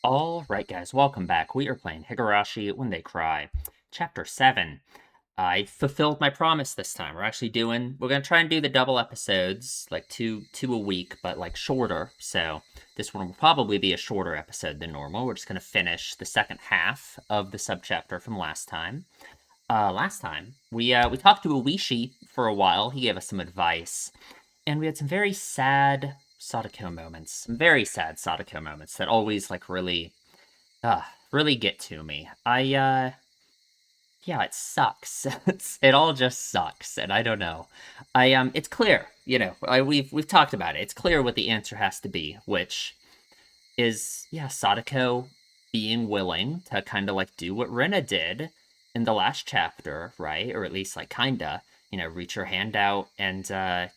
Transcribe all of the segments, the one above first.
Alright guys, welcome back. We are playing Higurashi When They Cry. Chapter 7. I fulfilled my promise this time. We're gonna try and do the double episodes, like two a week, but like shorter. So this one will probably be a shorter episode than normal. We're just gonna finish the second half of the subchapter from last time. Last time, we talked to Oishi for a while. He gave us some advice. And we had some very sad Sadako moments. Some very sad Sadako moments that always, like, really get to me. Yeah, it sucks. It all just sucks, and I don't know. It's clear, we've talked about it. It's clear what the answer has to be, which is, yeah, Sadako being willing to kind of, like, do what Rina did in the last chapter, right? Or at least, like, kinda, reach her hand out and,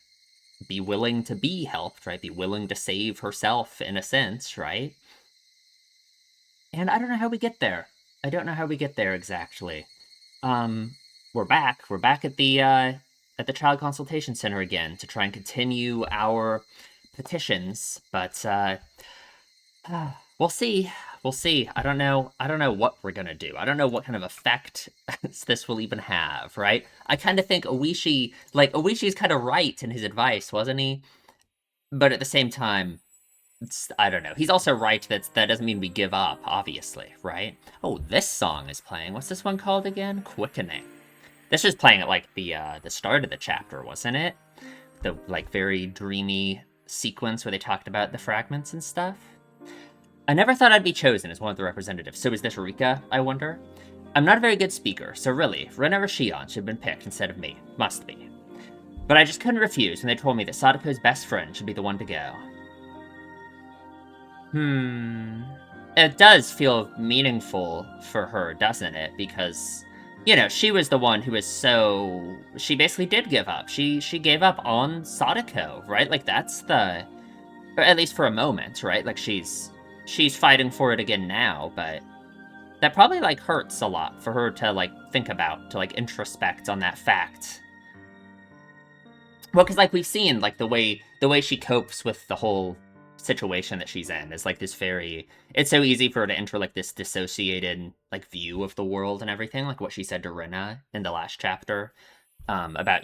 be willing to be helped, right? Be willing to save herself in a sense, right? And I don't know how we get there. I don't know how we get there exactly. We're back. We're back at the Child Consultation Center again to try and continue our petitions, but we'll see. We'll see. I don't know what we're gonna do. I don't know what kind of effect this will even have, right? I kind of think Oishi's kind of right in his advice, wasn't he? But at the same time, I don't know. He's also right that doesn't mean we give up, obviously, right? Oh, this song is playing. What's this one called again? Quickening. This was playing at like the start of the chapter, wasn't it? The like very dreamy sequence where they talked about the fragments and stuff. I never thought I'd be chosen as one of the representatives. So is this Rika, I wonder? I'm not a very good speaker, so really, Rina or Shion should have been picked instead of me. Must be. But I just couldn't refuse when they told me that Sadako's best friend should be the one to go. It does feel meaningful for her, doesn't it? Because, she was the one who was so... She basically did give up. She gave up on Sadako, right? Like, that's the... Or at least for a moment, right? Like, she's fighting for it again now, but... That probably, like, hurts a lot for her to, like, think about, to, like, introspect on that fact. Well, because, like, we've seen, like, the way she copes with the whole situation that she's in is, like, this very... It's so easy for her to enter, like, this dissociated, like, view of the world and everything, like what she said to Rina in the last chapter, about,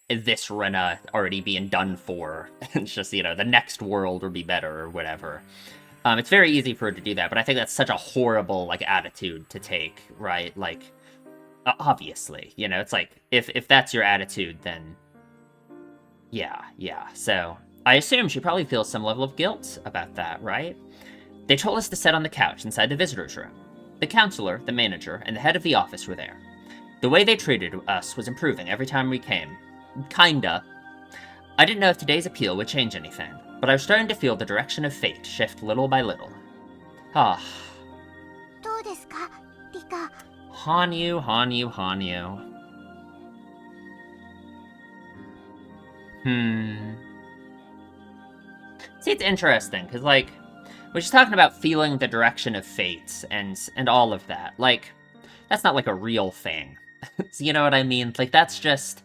this Rina already being done for. It's just, the next world would be better or whatever. It's very easy for her to do that, but I think that's such a horrible, like, attitude to take, right? Like, obviously, it's like, if that's your attitude, then... Yeah, so... I assume she probably feels some level of guilt about that, right? They told us to sit on the couch inside the visitor's room. The counselor, the manager, and the head of the office were there. The way they treated us was improving every time we came. Kinda. I didn't know if today's appeal would change anything, but I was starting to feel the direction of fate shift little by little. Ah. Hanyu. See, it's interesting, because, like, we're just talking about feeling the direction of fate and all of that. Like, that's not, like, a real thing. You know what I mean? Like, that's just...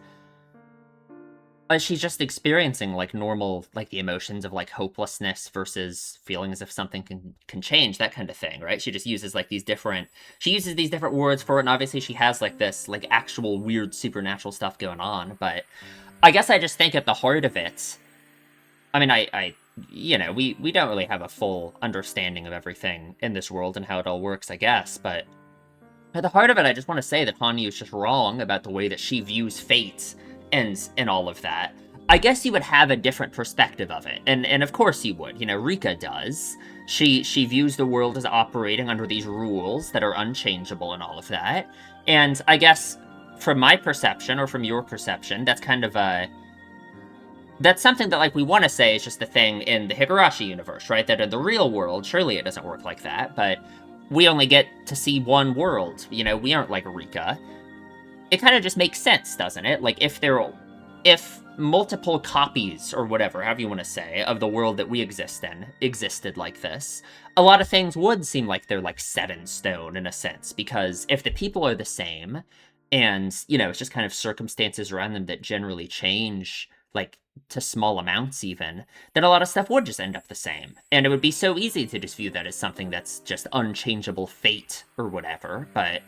she's just experiencing, like, normal, like, the emotions of, like, hopelessness versus feeling as if something can change, that kind of thing, right? She just uses, like, these different words for it, and obviously she has, like, this, like, actual weird supernatural stuff going on, but I guess I just think at the heart of it... I mean, we don't really have a full understanding of everything in this world and how it all works, I guess, but at the heart of it, I just want to say that Hanyu is just wrong about the way that she views fate and all of that. I guess you would have a different perspective of it, and of course you would. Rika does. She views the world as operating under these rules that are unchangeable and all of that, and I guess from my perception, or from your perception, that's kind of a... That's something that, like, we want to say is just the thing in the Higurashi universe, right? That in the real world, surely it doesn't work like that, but we only get to see one world. We aren't like Rika. It kind of just makes sense, doesn't it? Like, if multiple copies, or whatever, however you want to say, of the world that we exist in, existed like this, a lot of things would seem like they're, like, set in stone, in a sense, because if the people are the same, and, it's just kind of circumstances around them that generally change, like, to small amounts even, then a lot of stuff would just end up the same. And it would be so easy to just view that as something that's just unchangeable fate or whatever, but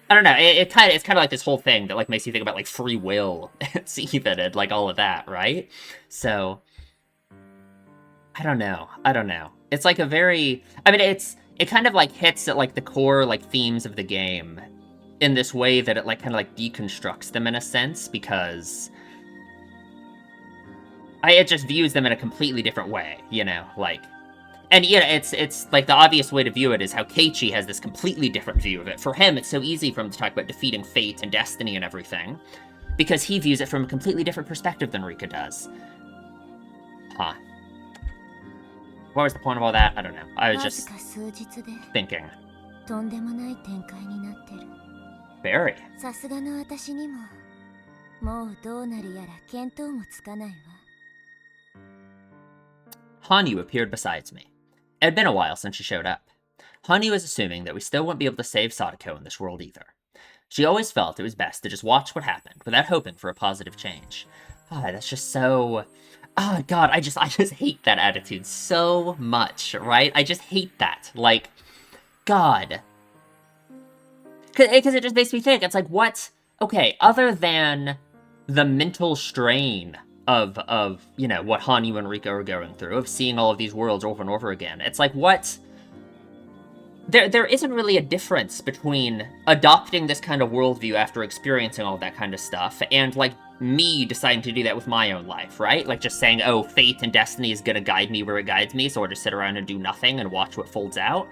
I don't know, it's kind of like this whole thing that like makes you think about like free will, it's even, and like all of that, right? So I don't know. It's like a very, I mean, it kind of like hits at like the core like themes of the game in this way that it like kind of like deconstructs them in a sense, because it just views them in a completely different way, you know, like, and yeah, it's like the obvious way to view it is how Keiichi has this completely different view of it. For him, it's so easy for him to talk about defeating fate and destiny and everything, because he views it from a completely different perspective than Rika does. Huh. What was the point of all that? I don't know. I was just thinking. Very. Hanyu appeared beside me. It had been a while since she showed up. Hanyu was assuming that we still wouldn't be able to save Sadako in this world either. She always felt it was best to just watch what happened without hoping for a positive change. That's just so... Oh god, I just hate that attitude so much, right? I just hate that. Like, God. Because it just makes me think, it's like, what... Okay, other than the mental strain of you know, what Hanyu and Rika are going through, of seeing all of these worlds over and over again, it's like, what... There isn't really a difference between adopting this kind of worldview after experiencing all that kind of stuff, and, like, me deciding to do that with my own life, right? Like, just saying, oh, fate and destiny is gonna guide me where it guides me, so I'll just sit around and do nothing and watch what folds out.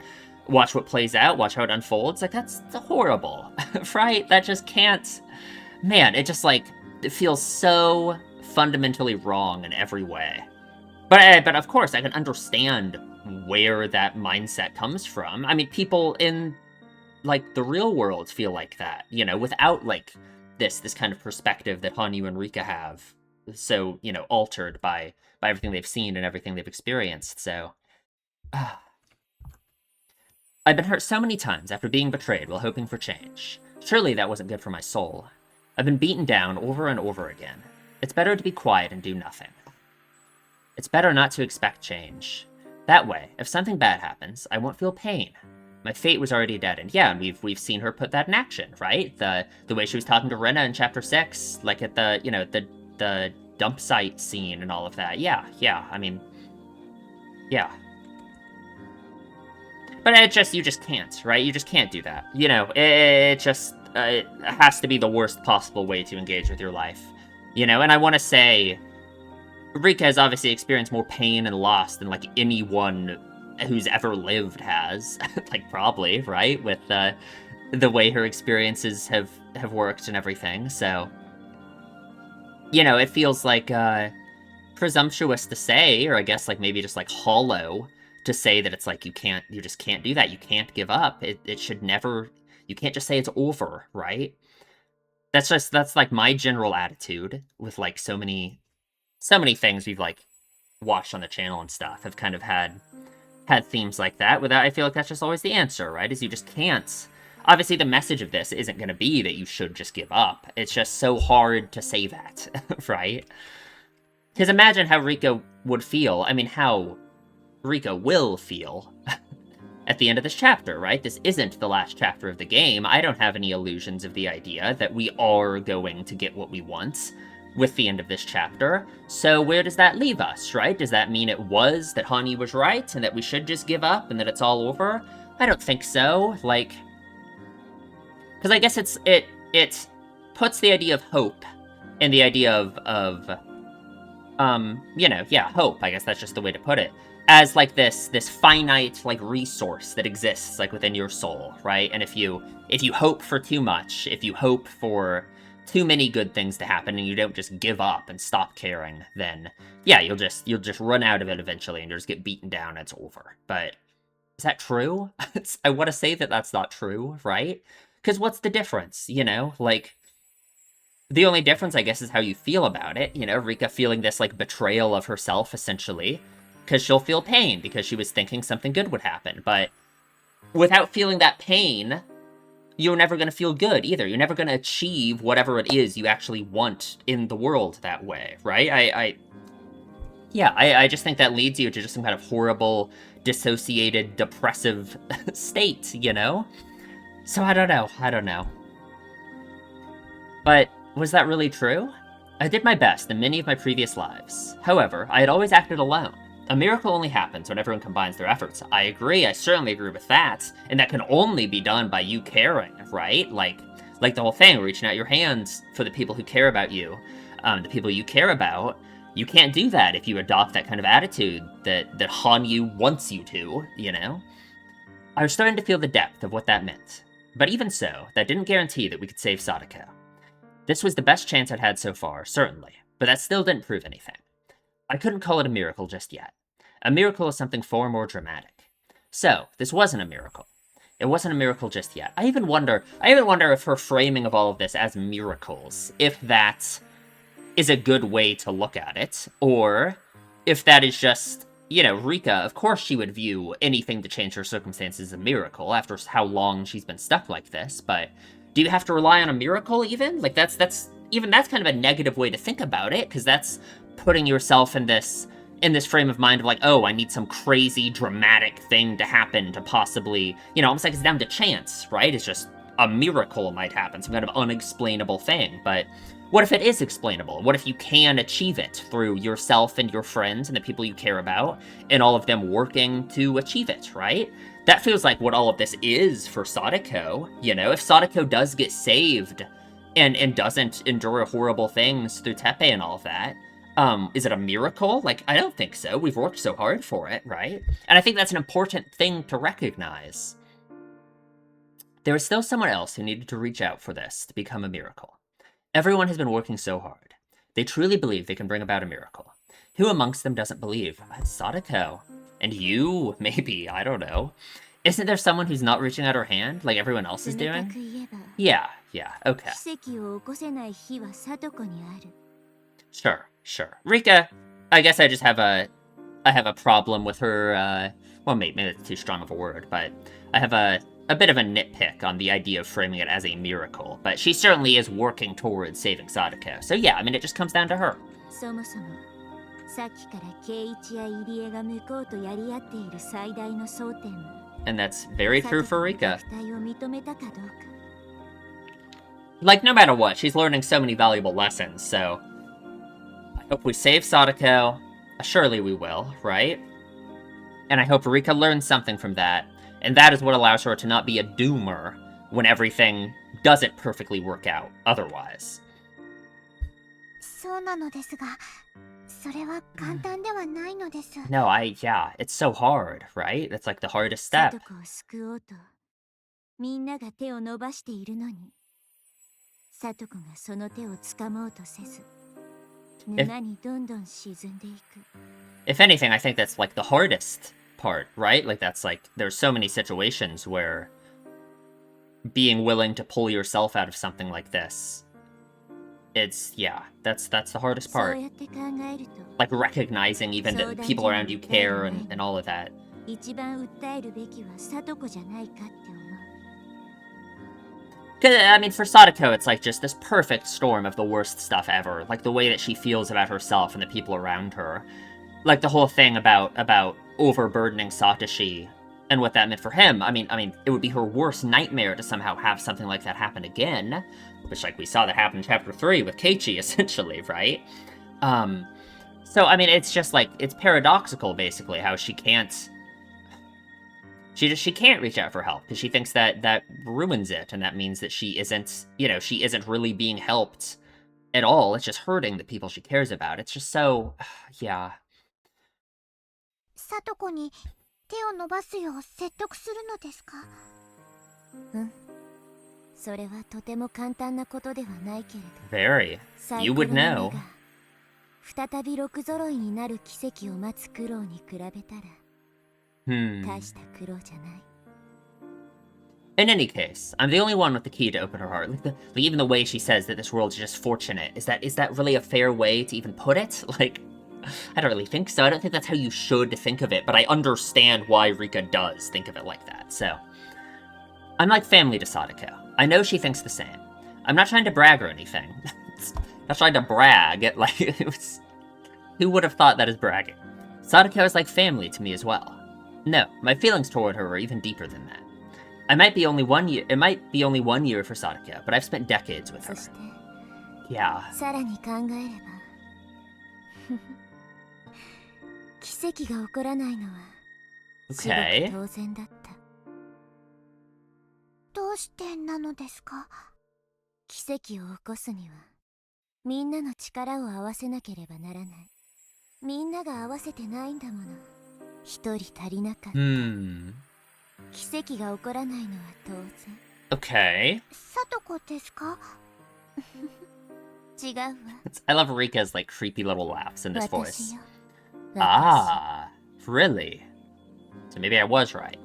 Watch what plays out, watch how it unfolds. Like, that's horrible, right? That just can't... Man, it just, like, it feels so fundamentally wrong in every way. But of course, I can understand where that mindset comes from. I mean, people in, like, the real world feel like that, you know, without, like, this kind of perspective that Hanyu and Rika have, so, you know, altered by everything they've seen and everything they've experienced, so... I've been hurt so many times after being betrayed while hoping for change. Surely that wasn't good for my soul. I've been beaten down over and over again. It's better to be quiet and do nothing. It's better not to expect change. That way, if something bad happens, I won't feel pain. My fate was already dead, and yeah, we've seen her put that in action, right? The way she was talking to Rena in Chapter 6, like at the, you know, the dump site scene and all of that. Yeah, I mean, yeah. But you just can't, right? You just can't do that. You know, it just it has to be the worst possible way to engage with your life. You know, and I want to say, Rika has obviously experienced more pain and loss than, like, anyone who's ever lived has. Like, probably, right? With the way her experiences have worked and everything, so... You know, it feels like, presumptuous to say, or I guess, like, maybe just, like, hollow to say that it's like, you just can't do that, you can't give up, it should never, you can't just say it's over, right? That's like my general attitude with, like, so many things we've, like, watched on the channel and stuff have kind of had themes like that, without, I feel like that's just always the answer, right? Is you just can't. Obviously, the message of this isn't going to be that you should just give up. It's just so hard to say that, right? Because imagine how Rika would feel, I mean, how Rika will feel at the end of this chapter, right? This isn't the last chapter of the game. I don't have any illusions of the idea that we are going to get what we want with the end of this chapter. So where does that leave us, right? Does that mean that Hanyu was right and that we should just give up and that it's all over? I don't think so. Like, because I guess it puts the idea of hope and the idea of you know, yeah, hope, I guess that's just the way to put it, as, like, this finite, like, resource that exists, like, within your soul, right? And if you hope for too much, if you hope for too many good things to happen and you don't just give up and stop caring, then, yeah, you'll just run out of it eventually and you'll just get beaten down and it's over. But is that true? I want to say that that's not true, right? Because what's the difference, you know? Like, the only difference, I guess, is how you feel about it. You know, Rika feeling this, like, betrayal of herself, essentially, because she'll feel pain because she was thinking something good would happen. But without feeling that pain, you're never going to feel good either. You're never going to achieve whatever it is you actually want in the world that way, right? I just think that leads you to just some kind of horrible, dissociated, depressive state, you know? So I don't know. But was that really true? I did my best in many of my previous lives. However, I had always acted alone. A miracle only happens when everyone combines their efforts. I agree, I certainly agree with that. And that can only be done by you caring, right? Like the whole thing, reaching out your hands for the people who care about you. The people you care about. You can't do that if you adopt that kind of attitude that Hanyu wants you to, you know? I was starting to feel the depth of what that meant. But even so, that didn't guarantee that we could save Sadako. This was the best chance I'd had so far, certainly, but that still didn't prove anything. I couldn't call it a miracle just yet. A miracle is something far more dramatic. So, this wasn't a miracle. It wasn't a miracle just yet. I even wonder if her framing of all of this as miracles, if that is a good way to look at it, or if that is just, you know, Rika, of course she would view anything to change her circumstances as a miracle after how long she's been stuck like this, but do you have to rely on a miracle even? Like, that's kind of a negative way to think about it, because that's putting yourself in this frame of mind of like, oh, I need some crazy, dramatic thing to happen to possibly, you know, almost like it's down to chance, right? It's just a miracle might happen, some kind of unexplainable thing, but what if it is explainable? What if you can achieve it through yourself and your friends and the people you care about, and all of them working to achieve it, right? That feels like what all of this is for Sadako, you know? If Sadako does get saved and doesn't endure horrible things through Teppei and all of that, is it a miracle? Like, I don't think so. We've worked so hard for it, right? And I think that's an important thing to recognize. There is still someone else who needed to reach out for this to become a miracle. Everyone has been working so hard. They truly believe they can bring about a miracle. Who amongst them doesn't believe? Sadako. And you, maybe, I don't know. Isn't there someone who's not reaching out her hand, like everyone else is doing? Yeah, okay. Sure. Rika, I guess I just have a problem with her, well, maybe that's too strong of a word, but I have a bit of a nitpick on the idea of framing it as a miracle, but she certainly is working towards saving Sadako. So yeah, I mean, it just comes down to her. And that's very true for Rika. Like, no matter what, she's learning so many valuable lessons, so I hope we save Sadako. Surely we will, right? And I hope Rika learns something from that, and that is what allows her to not be a doomer when everything doesn't perfectly work out otherwise. No, yeah, it's so hard, right? It's like the hardest step. If anything, I think that's like the hardest part, right? Like, that's like, there's so many situations where being willing to pull yourself out of something like this, it's, yeah, that's the hardest part. Like, recognizing even that people around you care and all of that. I mean, for Sadako, it's like just this perfect storm of the worst stuff ever. Like, the way that she feels about herself and the people around her. Like, the whole thing about overburdening Satoshi and what that meant for him. I mean, it would be her worst nightmare to somehow have something like that happen again. Which, like, we saw that happen in Chapter 3 with Keiichi, essentially, right? So, I mean, it's just, like, it's paradoxical, basically, how she can't... She can't reach out for help, because she thinks that ruins it, and that means that she isn't, you know, she isn't really being helped at all. It's just hurting the people she cares about. It's just so... yeah. Very. You would know. In any case, I'm the only one with the key to open her heart. Like, even the way she says that this world is just fortunate, is that really a fair way to even put it? Like, I don't really think so. I don't think that's how you should think of it, but I understand why Rika does think of it like that, so. I'm like family to Sadako. I know she thinks the same. I'm not trying to brag or anything. Not trying to brag, like, who would have thought that is bragging? Sadako is like family to me as well. No, my feelings toward her are even deeper than that. It might be only 1 year for Sadako, but I've spent decades with her. Yeah. さらに考えれば奇跡が起こらないのはすごく当然だった。どうしてなのですか？奇跡を起こすにはみんなの力を合わせなければならない。みんなが合わせてないんだもの。一人足りなかった。奇跡が起こらないのは当然。Okay. さとこですか？違うわ。I love Rika's like creepy little laughs in this voice. Ah, really? So maybe I was right.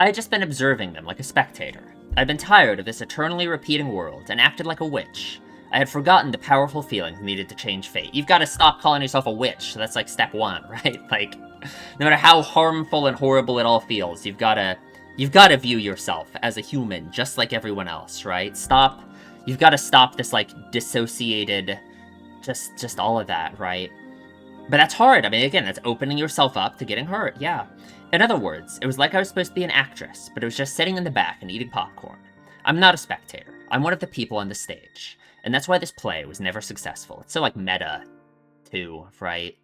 I had just been observing them like a spectator. I'd been tired of this eternally repeating world and acted like a witch. I had forgotten the powerful feelings needed to change fate. You've got to stop calling yourself a witch. That's like step one, right? Like, no matter how harmful and horrible it all feels, you've got to view yourself as a human, just like everyone else, right? You've got to stop this like dissociated, just all of that, right? But that's hard. I mean, again, that's opening yourself up to getting hurt, yeah. In other words, it was like I was supposed to be an actress, but it was just sitting in the back and eating popcorn. I'm not a spectator. I'm one of the people on the stage. And that's why this play was never successful. It's so, like, meta, too, right?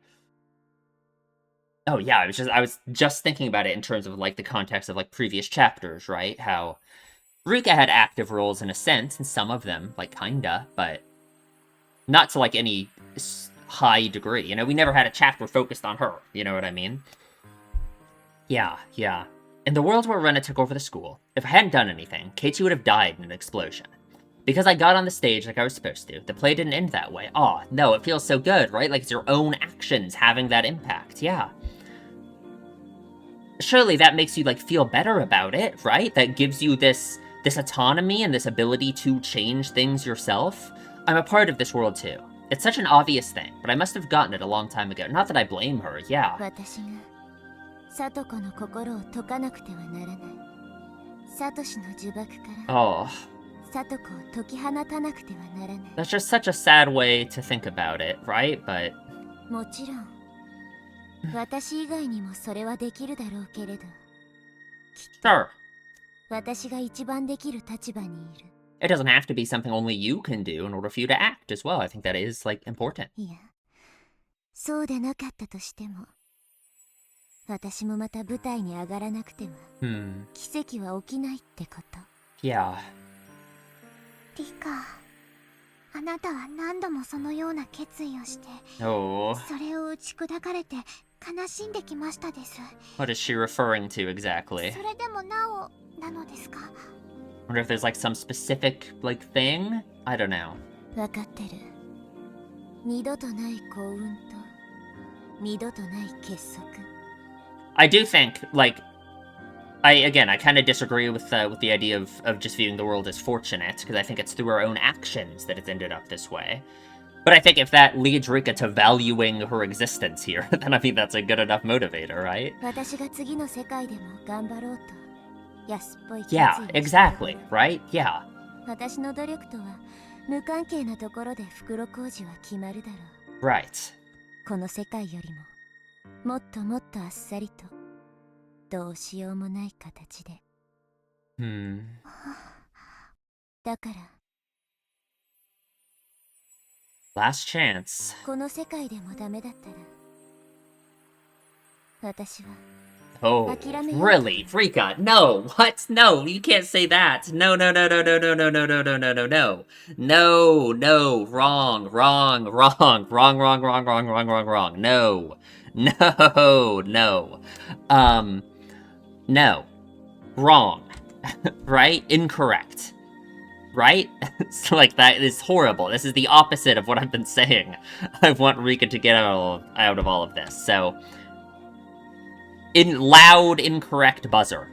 Oh, yeah, I was just thinking about it in terms of, like, the context of, like, previous chapters, right? How Rika had active roles in a sense, and some of them, like, kinda, but not to, like, any high degree. You know, we never had a chapter focused on her, you know what I mean? Yeah. In the world where Rena took over the school, if I hadn't done anything, Keiichi would have died in an explosion. Because I got on the stage like I was supposed to, the play didn't end that way. Aw, no, it feels so good, right? Like it's your own actions having that impact, yeah. Surely that makes you, like, feel better about it, right? That gives you this autonomy and this ability to change things yourself. I'm a part of this world too. It's such an obvious thing, but I must have gotten it a long time ago. Not that I blame her, yeah. Oh. That's just such a sad way to think about it, right? But... Sure. It doesn't have to be something only you can do in order for you to act as well. I think that is, like, important. Yeah. リカ、あなたは何度もそのような決意をして、Oh. それを打ち砕かれて悲しんできましたです。What is she referring to exactly? それでもなおなのですか? Wonder if there's like some specific like thing? I don't know. わかってる。二度とない幸運と二度とない結束。I do think like I kind of disagree with the idea of just viewing the world as fortunate, because I think it's through our own actions that it's ended up this way. But I think if that leads Rika to valuing her existence here, then I think that's a good enough motivator, right? Yeah, exactly, right? Yeah. Right. どうしようもない形で。だから。Last chance. この世界でもダメだったら。私は。Oh, really? Rika, no! What? No, you can't say that! No. No, wrong. No. Wrong. Right? Incorrect. Right? So, like, that is horrible. This is the opposite of what I've been saying. I want Rika to get out of all of this, so... Loud, incorrect buzzer.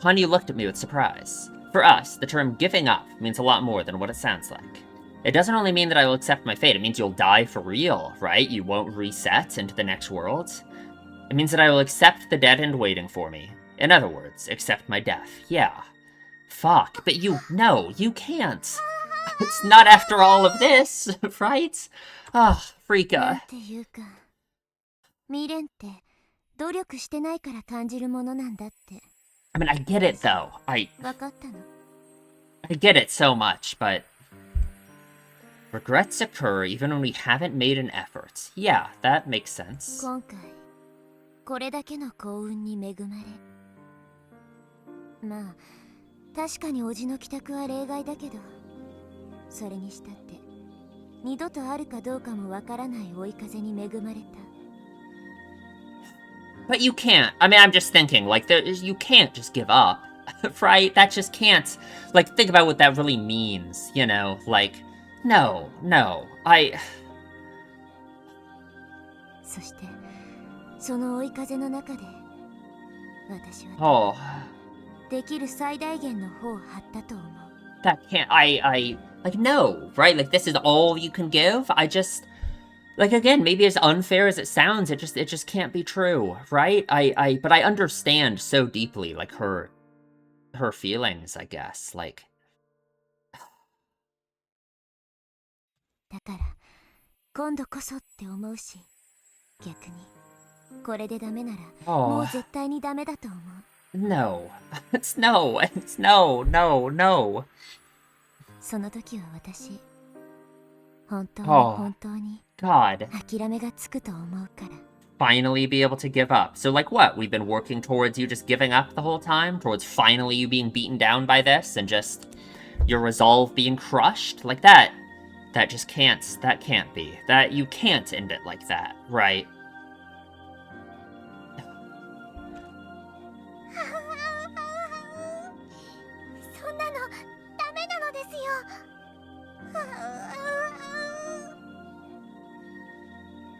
Hanyu looked at me with surprise. For us, the term giving up means a lot more than what it sounds like. It doesn't only mean that I will accept my fate, it means you'll die for real, right? You won't reset into the next world. It means that I will accept the dead end waiting for me, In other words, accept my death. Yeah. Fuck, but no, you can't. It's not after all of this, right? Ah, なん Frika. ていうか、未練って努力してないから感じるものなんだって。I mean, I get it though. わかったの？ I get it so much, but regrets occur even when we haven't made an effort. Yeah, that makes sense. 今回これだけの幸運に恵まれ、まあ確かに叔父の帰宅は例外だけど、それにしたって二度とあるかどうかもわからない追い風に恵まれた。 But you can't. I mean, I'm just thinking, like, you can't just give up, right? That just can't. Like, think about what that really means, you know? Like, no. そしてその追い風の中で私は Oh, できる最大限の方を張ったと思う。 that can't. Like, no, right? Like, this is all you can give? Like, again, maybe as unfair as it sounds, it just can't be true, right? But I understand so deeply, like, her feelings, I guess, like. だから今度こそって思うし、逆にこれでダメならもう Oh, 絶対にダメだと思う。 no. It's no. その時は私本当に Oh, 本当に God. 諦めがつくと思うから。 Finally be able to give up. So, like, what? We've been working towards you just giving up the whole time? Towards finally you being beaten down by this and just your resolve being crushed? Like, that just can't, that can't be. That, you can't end it like that, right? そんなのダメなのですよ。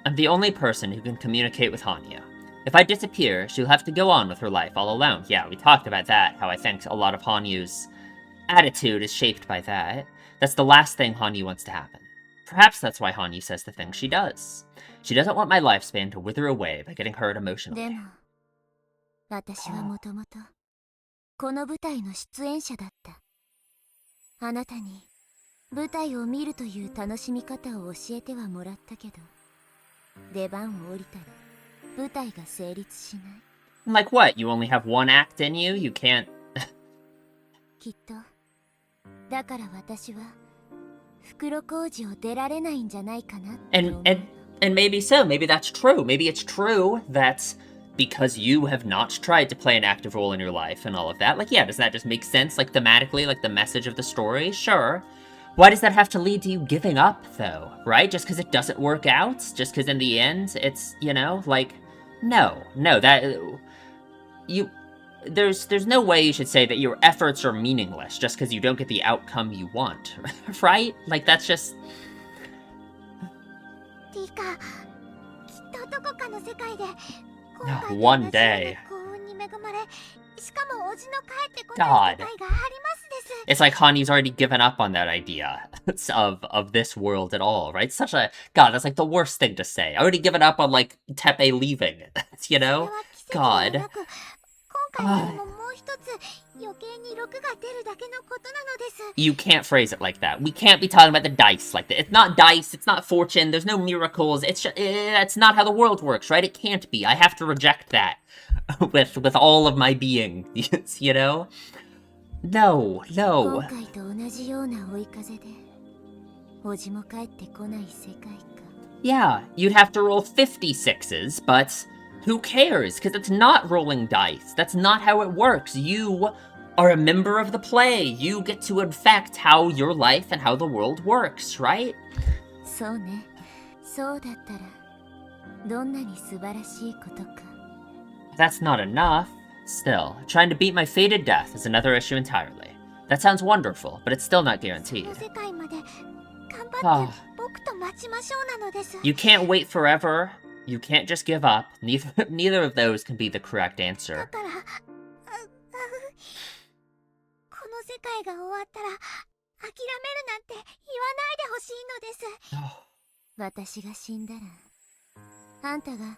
I'm the only person who can communicate with Hanya. If I disappear, she'll have to go on with her life all alone. Yeah, we talked about that, how I think a lot of Hanyu's attitude is shaped by that. That's the last thing Hanyu wants to happen. Perhaps that's why Hanyu says the things she does. She doesn't want my lifespan to wither away by getting hurt で emotionally. も私はもともとこの舞台の出演者だった。あなたに舞台を見るという楽しみ方を教えてはもらったけど、出番を降りたら舞台が成立しない。 Like what? You only have one act in you? You can't... きっとだから私は袋小路を出られないんじゃないかなって思う。 And maybe so. Maybe that's true. Maybe it's true that because you have not tried to play an active role in your life and all of that. Like, yeah, does that just make sense, like, thematically, like, the message of the story? Sure. Why does that have to lead to you giving up, though? Right? Just because it doesn't work out? Just because in the end, it's, you know, like, no, that... There's no way you should say that your efforts are meaningless just because you don't get the outcome you want, right? Like, that's just... ティカ、きっとどこかの世界で今回と One 同じような day. 幸運に恵まれ、しかも叔父の帰ってこ God. ない世界がありますです。 It's like Hanyu's already given up on that idea of this world at all, right? Such a... God, that's like the worst thing to say. I already given up on, like, Tepe leaving, you それ know? は奇跡では God. なく、今回よりももう一つ余計に6が出るだけのことなのです。 You can't phrase it like that. We can't be talking about the dice like that. It's not dice, it's not fortune, there's no miracles, it's just... That's not how the world works, right? It can't be. I have to reject that with all of my being, you know? No. 今回と同じような追い風で叔父も帰ってこない世界か。 Yeah, you'd have to roll 56s, but who cares? Because it's not rolling dice. That's not how it works. You are a member of the play. You get to affect how your life and how the world works, right? そうね。そうだったらどんなに素晴らしいことか。 That's not enough. Still, trying to beat my fated death is another issue entirely. That sounds wonderful, but it's still not そ guaranteed. の世界まで頑張 Ah. って僕と待ちましょうなのです。 You can't wait forever. You can't just give up. Neither of those can be the correct だ answer. から、この世界が終わったら諦めるなんて言わないでほしいのです。 私が死んだらあんたが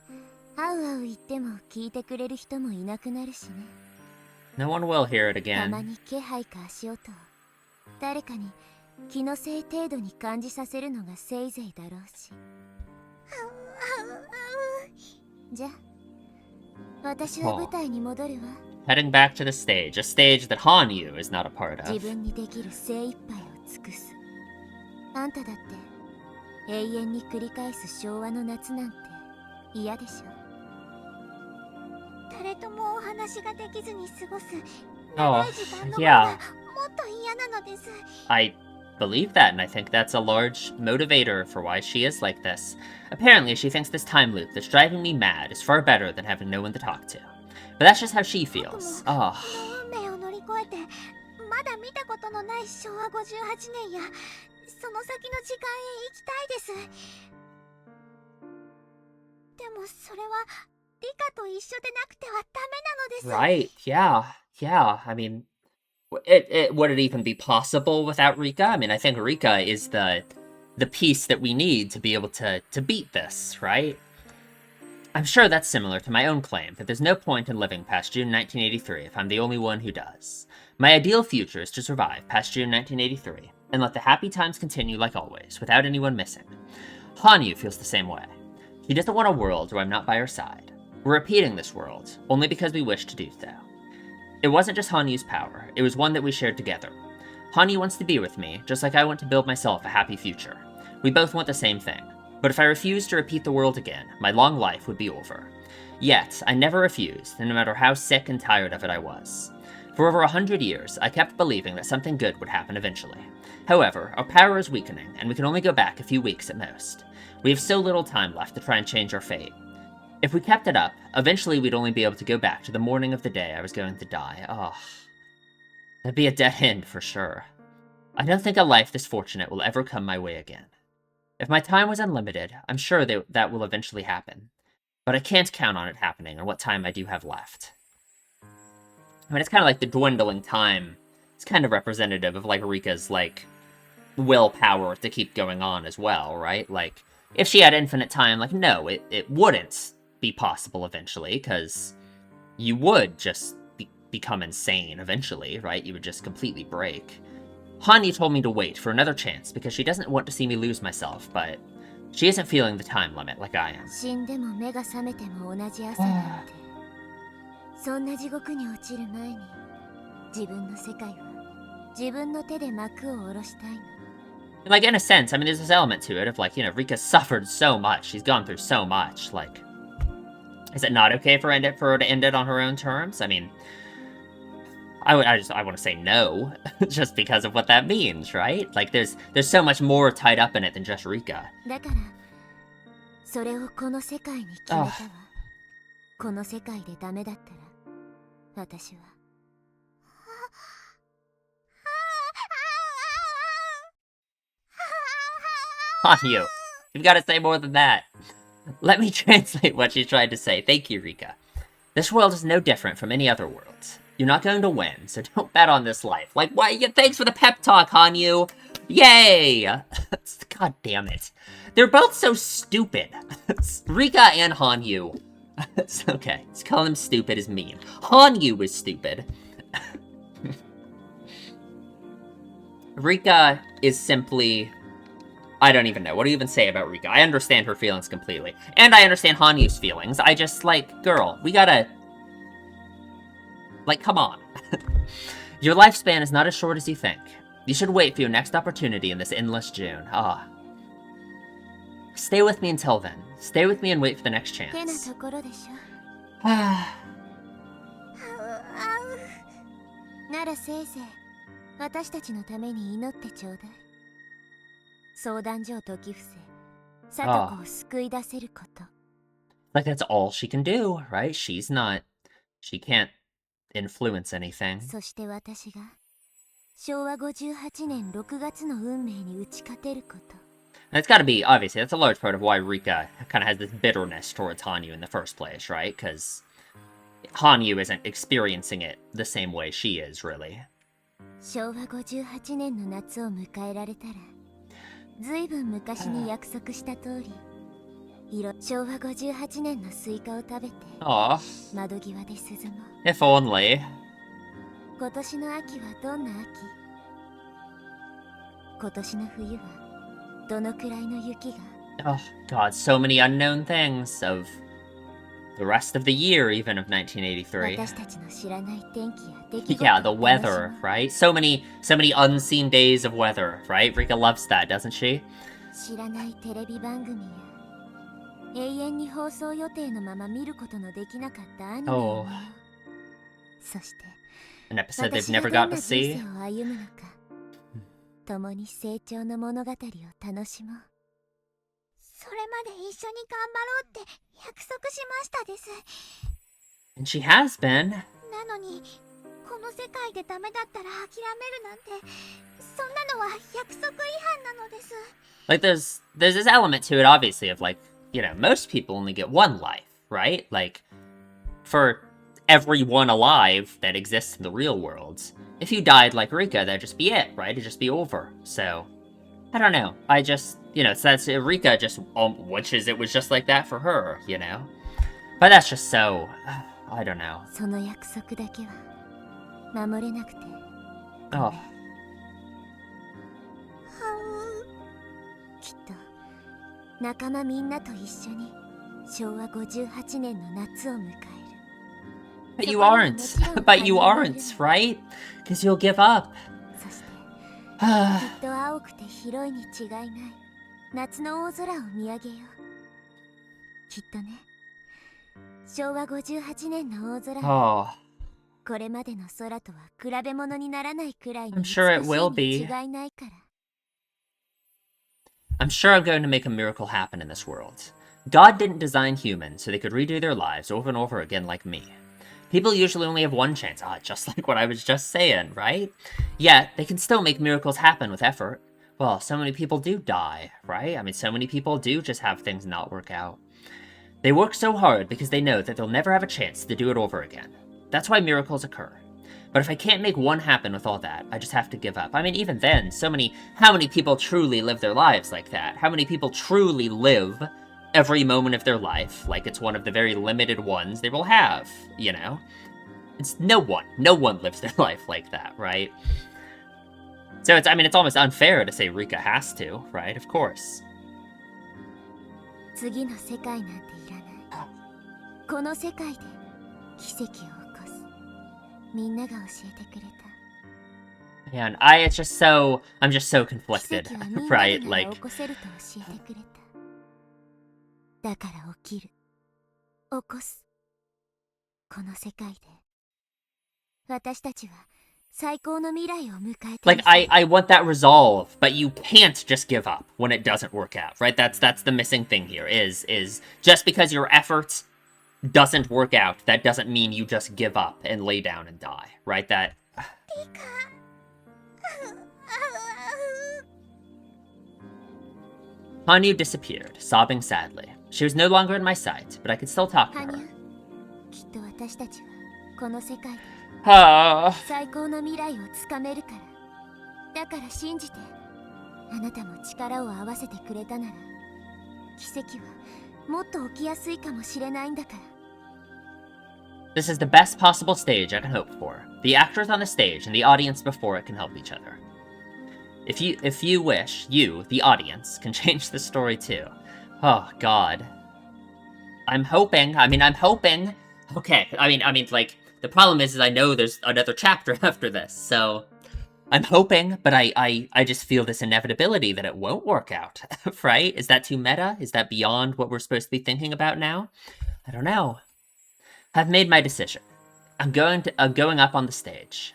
あうあう言っても聞いてくれる人もいなくなるしね。No one will hear it たま again. に気配か足音を誰かに気のせい程度に感じさせるのがせいぜいだろうし。じゃあ私は舞台に戻るわ。Heading back to the stage, a stage that Hanyu is not a part 自 of. 分にできる精一杯を尽くす。あんただって永遠に繰り返す昭和の夏なんて嫌でしょ。誰ともお話ができずに過ごす Oh, 長い時間の方 yeah. がもっと嫌なのです。 I believe that, and I think that's a large motivator for why she is like this. Apparently, she thinks this time loop that's driving me mad is far better than having no one to talk to. But that's just how she 僕も feels. こ Oh, の運命を乗り越えてまだ見たことのない昭和58年やその先の時間へ行きたいです。でもそれはリカと一緒でなくてはダメなのです。 right. Yeah. I mean, would it even be possible without Rika? I mean, I think Rika is the piece that we need to be able to beat this, right? I'm sure that's similar to my own claim that there's no point in living past June 1983 if I'm the only one who does. My ideal future is to survive past June 1983 and let the happy times continue like always, without anyone missing. Hanyu feels the same way. She doesn't want a world where I'm not by her side. We're repeating this world, only because we wish to do so. It wasn't just Hanyu's power, it was one that we shared together. Hanyu wants to be with me, just like I want to build myself a happy future. We both want the same thing. But if I refused to repeat the world again, my long life would be over. Yet, I never refused, no matter how sick and tired of it I was. For over 100 years, I kept believing that something good would happen eventually. However, our power is weakening, and we can only go back a few weeks at most. We have so little time left to try and change our fate. If we kept it up, eventually we'd only be able to go back to the morning of the day I was going to die. Oh, that'd be a dead end for sure. I don't think a life this fortunate will ever come my way again. If my time was unlimited, I'm sure that will eventually happen. But I can't count on it happening or what time I do have left. I mean, it's kind of like the dwindling time. It's kind of representative of, like, Rika's, like, willpower to keep going on as well, right? Like, if she had infinite time, like, no, it wouldn't be possible eventually, because you would just become insane eventually, right? You would just completely break. Hanyu told me to wait for another chance because she doesn't want to see me lose myself, but she isn't feeling the time limit like I am. 死んでも目が覚めても同じ朝なんてそんな地獄に落ちる前に自分の世界は自分の手で幕を下ろしたいの。 Like, in a sense, I mean, there's this element to it of, like, you know, Rika suffered so much, she's gone through so much, like, is it not okay for her to end it on her own terms? I mean, I want to say no, just because of what that means, right? Like, there's so much more tied up in it than just Rika. だからそれをこの世界に決めたわ。この世界でダメだったら私は Hanyu, you've got to say more than that. Let me translate what she tried to say. Thank you, Rika. This world is no different from any other world. You're not going to win, so don't bet on this life. Like, why? Yeah, thanks for the pep talk, Hanyu. Yay! God damn it. They're both so stupid. Rika and Hanyu. Okay, let's call him stupid is mean. Hanyu is stupid. Rika is simply... I don't even know. What do you even say about Rika? I understand her feelings completely. And I understand Hanyu's feelings. I just, like, girl, we gotta... Like, come on. Your lifespan is not as short as you think. You should wait for your next opportunity in this endless June. Ah. Stay with me until then. Stay with me and wait for the next 手な chance. ところでしょ。 ならせいぜい私たちのために祈ってちょうだい。相談所を解き伏せ、貞子を救い出せること。 Like, that's all she can do, right? She's not... She can't influence anything. そして私が昭和58年6月の運命に打ち勝てること。 And it's gotta be, obviously, that's a large part of why Rika kind of has this bitterness towards Hanyu in the first place, right? Because Hanyu isn't experiencing it the same way she is, really. 昭和58年の夏を迎えられたら、ずいぶん昔に約束した通り、昭和58年のスイカを食べて、 Aw, 窓際で涼もう。 if only. 今年の秋はどんな秋？今年の冬はどのくらいの雪が？ Oh, God, so many unknown things of the rest of the year, even of 1983. 私たちの知らない天気や出来事 Yeah, the を楽しも weather, う。 right? So many unseen days of weather, right? Rika loves that, doesn't she? 知らないテレビ番組や永遠に放送予定のまま見ることのできなかったアニメを見よう。そして An episode they've 私が never ど got ん to な人 see. 生を歩むのか、共に成長の物語を楽しもう。それまで一緒に頑張ろうって約束しましたです。 And she has been. なのにこの世界でダメだったら諦めるなんて、そんなのは約束違反なのです。 Like, there's this element to it, obviously, of, like, you know, most people only get one life, right? Like, for everyone alive that exists in the real world, if you died like Rika, that'd just be it, right? It'd just be over. So, I don't know. I just, you know, so that's Rika just wishes it was just like that for her, you know? But that's just so, I don't know. その約束だけは守れなくて。 Oh. きっと仲間みんなと一緒に昭和58年の夏を迎える。 But you aren't. But you aren't, right? Because you'll give up. そしてきっと青くて広いに違いない夏の大空を見上げよう。きっとね、昭和58年の大空は Oh. これまでの空とは比べ物にならないくらいに I'm 美し sure it will い be. に違いないから。 I'm sure I'm going to make a miracle happen in this world. God didn't design humans so they could redo their lives over and over again like me. People usually only have one chance, just like what I was just saying, right? Yet, they can still make miracles happen with effort. Well, so many people do die, right? I mean, so many people do just have things not work out. They work so hard because they know that they'll never have a chance to do it over again. That's why miracles occur. But if I can't make one happen with all that, I just have to give up. I mean, even then, how many people truly live their lives like that? How many people truly live every moment of their life like it's one of the very limited ones they will have, you know? It's no one lives their life like that, right? So it's almost unfair to say Rika has to, right? Of course. 次の世界なんていらない。この世界で奇跡を起こす。みんなが教えてくれた。 Man, I'm just so 奇 conflicted, 跡はみんなで right? なら Like, 起こせると教えてくれた。だから起きる。起こす。この世界で私たちは最高の未来を迎えて like I want that resolve, but you can't just give up when it doesn't work out, right? That's the missing thing here. Is just because your effort doesn't work out, that doesn't mean you just give up and lay down and die, right? That. Hanyu disappeared, sobbing sadly. She was no longer in my sight, but I could still talk to 羽 her. 生、きっと私たちはこの世界で Ah. 最高の未来をつかめるから。だから信じて。あなたも力を合わせてくれたなら奇跡はもっと起きやすいかもしれないんだから。 This is the best possible stage I can hope for. The actors on the stage and the audience before it can help each other. If you wish, you, the audience, can change the story too. Oh, God. I'm hoping. Okay, like, the problem is I know there's another chapter after this, so I'm hoping, but I just feel this inevitability that it won't work out, right? Is that too meta? Is that beyond what we're supposed to be thinking about now? I don't know. I've made my decision. I'm going up on the stage.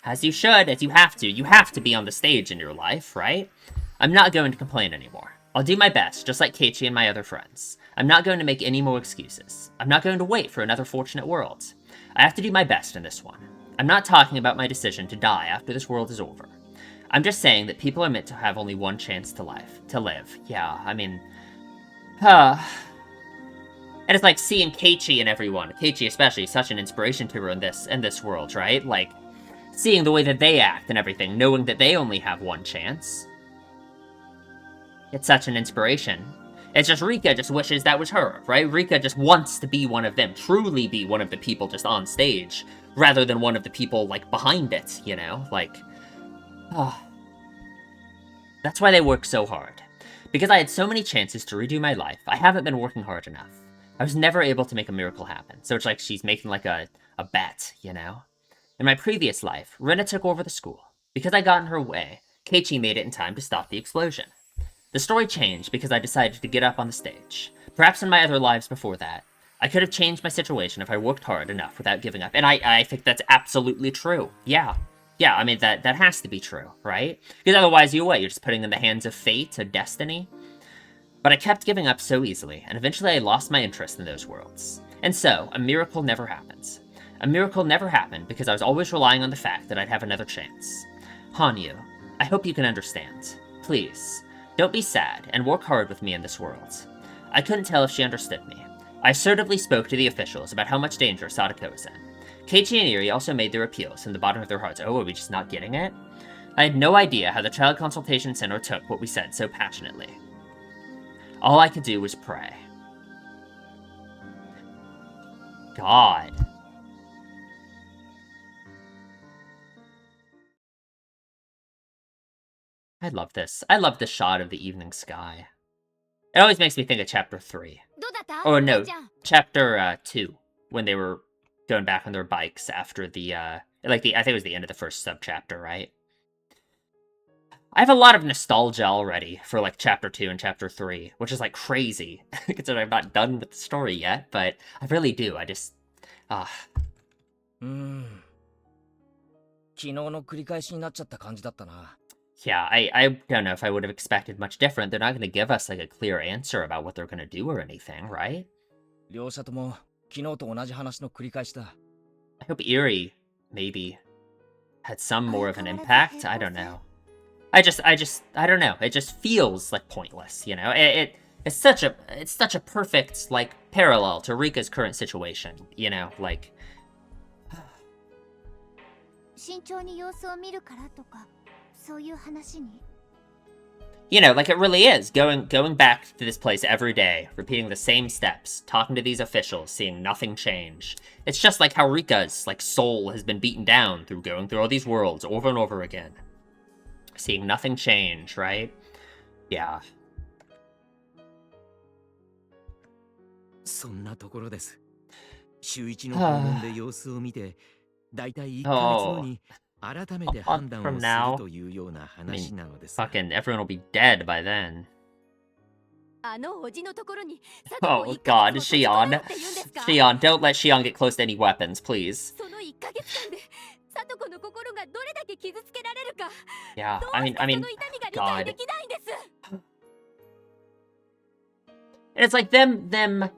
As you should, as you have to. You have to be on the stage in your life, right? I'm not going to complain anymore. I'll do my best, just like Keiichi and my other friends. I'm not going to make any more excuses. I'm not going to wait for another fortunate world. I have to do my best in this one. I'm not talking about my decision to die after this world is over. I'm just saying that people are meant to have only one chance to live. Yeah, I mean... And it's like seeing Keiichi and everyone. Keiichi especially, such an inspiration to her in this world, right? Like, seeing the way that they act and everything, knowing that they only have one chance. It's such an inspiration. It's just Rika just wishes that was her, right? Rika just wants to be one of them, truly be one of the people just on stage, rather than one of the people, like, behind it, you know? Like, that's why they work so hard. Because I had so many chances to redo my life, I haven't been working hard enough. I was never able to make a miracle happen, so it's like she's making, like, a bet, you know? In my previous life, Rena took over the school. Because I got in her way, Keiichi made it in time to stop the explosion. The story changed because I decided to get up on the stage. Perhaps in my other lives before that, I could have changed my situation if I worked hard enough without giving up. And I think that's absolutely true. Yeah. Yeah, I mean, that has to be true, right? Because otherwise, you're just putting in the hands of fate, of destiny. But I kept giving up so easily, and eventually I lost my interest in those worlds. And so, a miracle never happens. A miracle never happened because I was always relying on the fact that I'd have another chance. Hanyu, I hope you can understand. Please, don't be sad, and work hard with me in this world. I couldn't tell if she understood me. I assertively spoke to the officials about how much danger Sadako was in. Keiichi and Eri also made their appeals from the bottom of their hearts. Oh, are we just not getting it? I had no idea how the Child Consultation Center took what we said so passionately. All I could do was pray. God. I love this. I love the shot of the evening sky. It always makes me think of Chapter 3. Or no, Chapter 2, when they were going back on their bikes after the, I think it was the end of the first sub-chapter, right? I have a lot of nostalgia already for, like, Chapter 2 and Chapter 3, which is, like, crazy, considering I'm not done with the story yet, but I really do. I just, 昨日の繰り返しになっちゃった感じだったな。 Yeah, I don't know if I would have expected much different. They're not going to give us, like, a clear answer about what they're going to do or anything, right? 両者とも昨日と同じ話の繰り返しだ。 I hope Eri, maybe, had some more of an impact. I don't know. I don't know. It just feels, like, pointless, you know? It's such a perfect, like, parallel to Rika's current situation, you know? Like... 慎重に様子を見るからとか、そういう話に。 You know, like it really is. Going back to this place every day, repeating the same steps, talking to these officials, seeing nothing change. It's just like how Rika's, like, soul has been beaten down through going through all these worlds over and over again. Seeing nothing change, right? Yeah. そんなところです。週一の訪問で様子を見て、だいたい1ヶ月後に改めて判断をするというような話なのです。Fucking everyone will be dead by then. あのおじのところに Oh god, Shion. Shion, don't let Shion get close to any weapons, please. その1ヶ月間でサトコの心がどれだけ傷つけられるか。 Yeah, どう I して mean, その痛みが理解できないんです。 And it's like them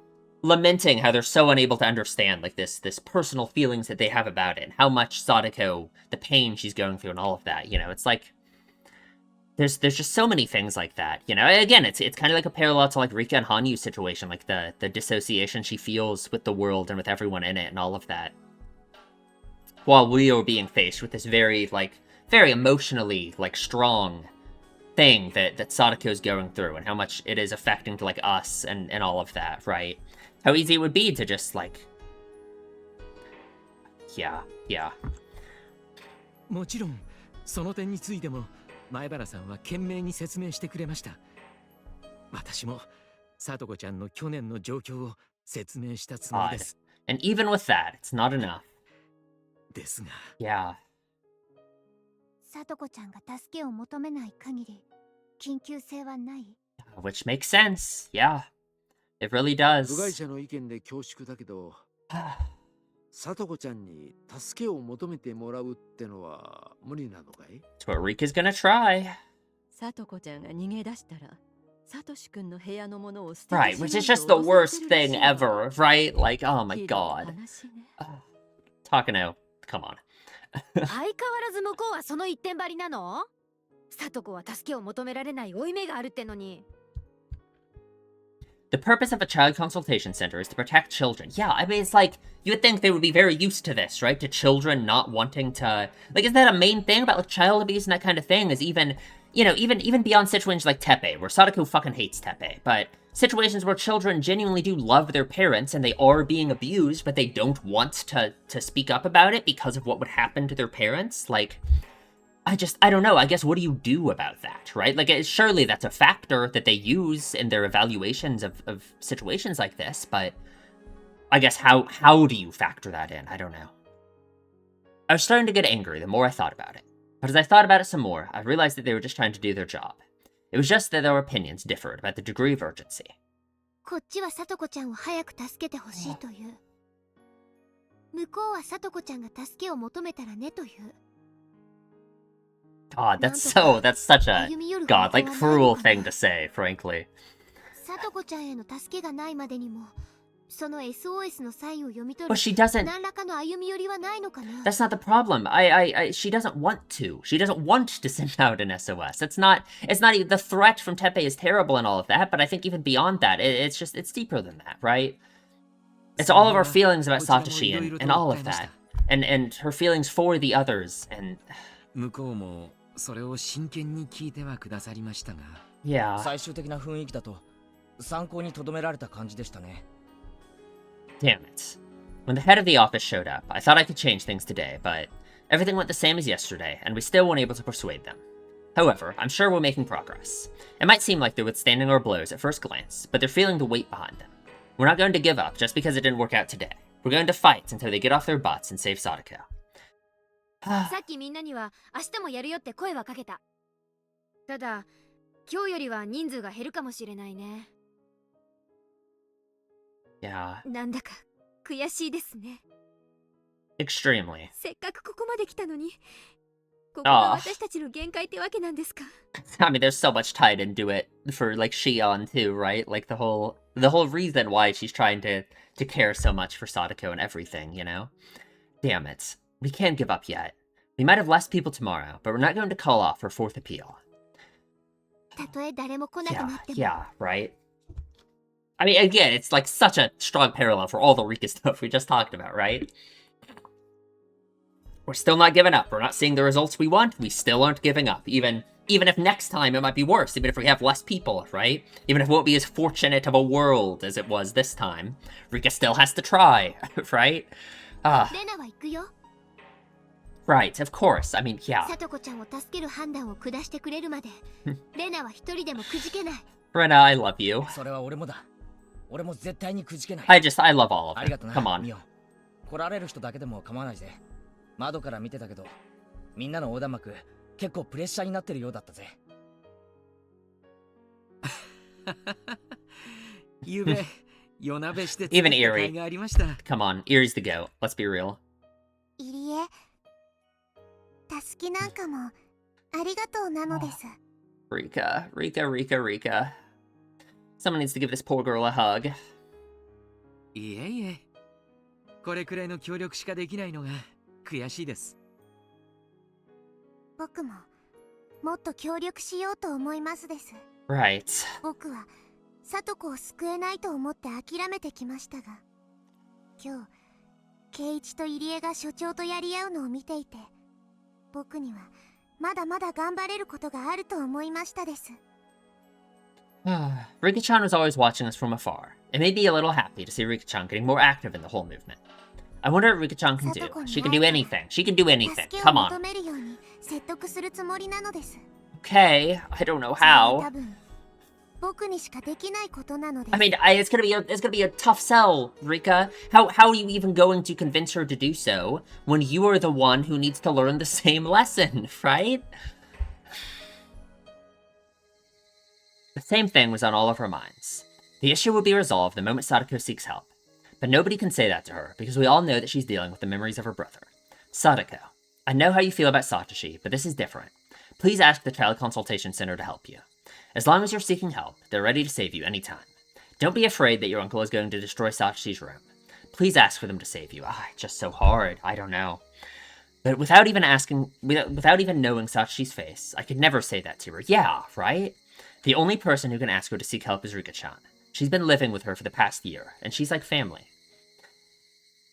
lamenting how they're so unable to understand, like, this personal feelings that they have about it, and how much Sadako, the pain she's going through and all of that, you know, it's like, there's just so many things like that, you know. Again, it's kind of like a parallel to, like, Rika and Hanyu's situation, like the dissociation she feels with the world and with everyone in it and all of that. While we are being faced with this very emotionally, like, strong thing that Sadako's going through, and how much it is affecting to, like, us and all of that, right? How easy it would be to just, like... Yeah. もちろん、その点についても前原さんは懸命に説明してくれました。私もさとこちゃんの去年の状況を説明したつもりです。And even with that, it's not enough. ですが。Yeah. サトコちゃんが助けを求めない限り、緊急性はない。 Which makes sense. Yeah. It really does. 部外者の意見で恐縮だけど、さとこちゃんに助けを求めてもらうってのは無理なのかい？ It's what Rika's gonna try. さとこちゃんが逃げ出したら、サトシ君の部屋のものを捨て Right, which is just the worst thing ever, right? Like, oh my god. Takano, come on. 相変わらず向こうはその一点張りなの？サトコは助けを求められない負い目があるってのに。 The purpose of a child consultation center is to protect children. Yeah, I mean, it's like, you would think they would be very used to this, right? To children not wanting to... Like, isn't that a main thing about, like, child abuse and that kind of thing? Is even, you know, even beyond situations like Teppei, where Sadako fucking hates Teppei, but situations where children genuinely do love their parents and they are being abused, but they don't want to speak up about it because of what would happen to their parents. Like, I don't know. I guess what do you do about that, right? Like, surely that's a factor that they use in their evaluations of situations like this, but I guess how do you factor that in? I don't know. I was starting to get angry the more I thought about it. But as I thought about it some more, I realized that they were just trying to do their job. It was just that their opinions differed about the degree of urgency. こっちはさとこちゃんを早く助けてほしいという。向こうはさとこちゃんが助けを求めたらねという。God, that's such a, God, like, cruel thing to say, frankly. さとこちゃんへの助けがないまでにも、その SOS のサインを読み取 But る she doesn't... 何らかの歩み寄りはないのかな。 That's not the problem. She doesn't want to. She doesn't want to send out an SOS. It's not even, the threat from Teppei is terrible and all of that, but I think even beyond that, it's deeper than that, right? It's all of our feelings about Satoshi and all of that. And her feelings for the others, and... 向こうもそれを真剣に聞いてはくださりましたが。Yeah. 最終的な雰囲気だと参考に留められた感じでしたね。Damn it. When the head of the office showed up, I thought I could change things today, but everything went the same as yesterday, and we still weren't able to persuade them. However, I'm sure we're making progress. It might seem like they're withstanding our blows at first glance, but they're feeling the weight behind them. We're not going to give up just because it didn't work out today. We're going to fight until they get off their butts and save Sadako. さっきみんなには明日もやるよって声はかけた。ただ、今日よりは人数が減るかもしれないね。Yeah. なんだか悔しいですね。Extremely. せっかくここまで来たのに、ここが私たちの限界ってわけなんですか。I mean, there's so much tied into it for, like, Shion too, right? Like, the whole reason why she's trying to care so much for Sadako and everything, you know? Damn it. We can't give up yet. We might have less people tomorrow, but we're not going to call off her fourth appeal. たとえ誰も来なくなっても。Yeah, right? I mean, again, it's like such a strong parallel for all the Rika stuff we just talked about, right? We're still not giving up. We're not seeing the results we want. We still aren't giving up. Even if next time it might be worse, even if we have less people, right? Even if it won't be as fortunate of a world as it was this time, Rika still has to try, right? レナは行くよ。Right, of course. I mean, yeah. さとこちゃんを助ける判断を下してくれるまで、レナは一人でもくじけない。Rena, I love you. それは俺もだ。俺も絶対にくじけない。I love all of あり it. がとな。 Come on. ミオ。来られる人だけでも構わないぜ。窓から見てたけど、みんなの横断幕結構プレッシャーになってるようだったぜ。ゆうべ夜なべして Even 作った Eerie. 甲斐がありました。 Come on, Erie's the goat. Let's be real. いりえ、助けなんかもありがとうなのです。Rika. Someone needs to give this poor girl a hug. いえいえ。これくらいの協力しかできないのが悔しいです。僕ももっと協力しようと思いますです。 Right. 僕はサトコを救えないと思って諦めてきましたが、今日ケイイチと入江が所長とやり合うのを見ていて、僕にはまだまだ頑張れることがあると思いましたです。Rika-chan was always watching us from afar. It made me a little happy to see Rika-chan getting more active in the whole movement. I wonder what Rika-chan can do. She can do anything. She can do anything. Come on. 助けを求めるように説得するつもりなのです。 Okay, I don't know それは how. 多分僕にしかできないことなのです。 I mean, it's gonna be a tough sell, Rika. How are you even going to convince her to do so when you are the one who needs to learn the same lesson, right? The same thing was on all of her minds. The issue will be resolved the moment Sadako seeks help. But nobody can say that to her, because we all know that she's dealing with the memories of her brother. Sadako, I know how you feel about Satoshi, but this is different. Please ask the Child Consultation Center to help you. As long as you're seeking help, they're ready to save you anytime. Don't be afraid that your uncle is going to destroy Satoshi's room. Please ask for them to save you. It's just so hard. I don't know. But without even knowing Satoshi's face, I could never say that to her. Yeah, right? The only person who can ask her to seek help is Rika-chan. She's been living with her for the past year, and she's like family.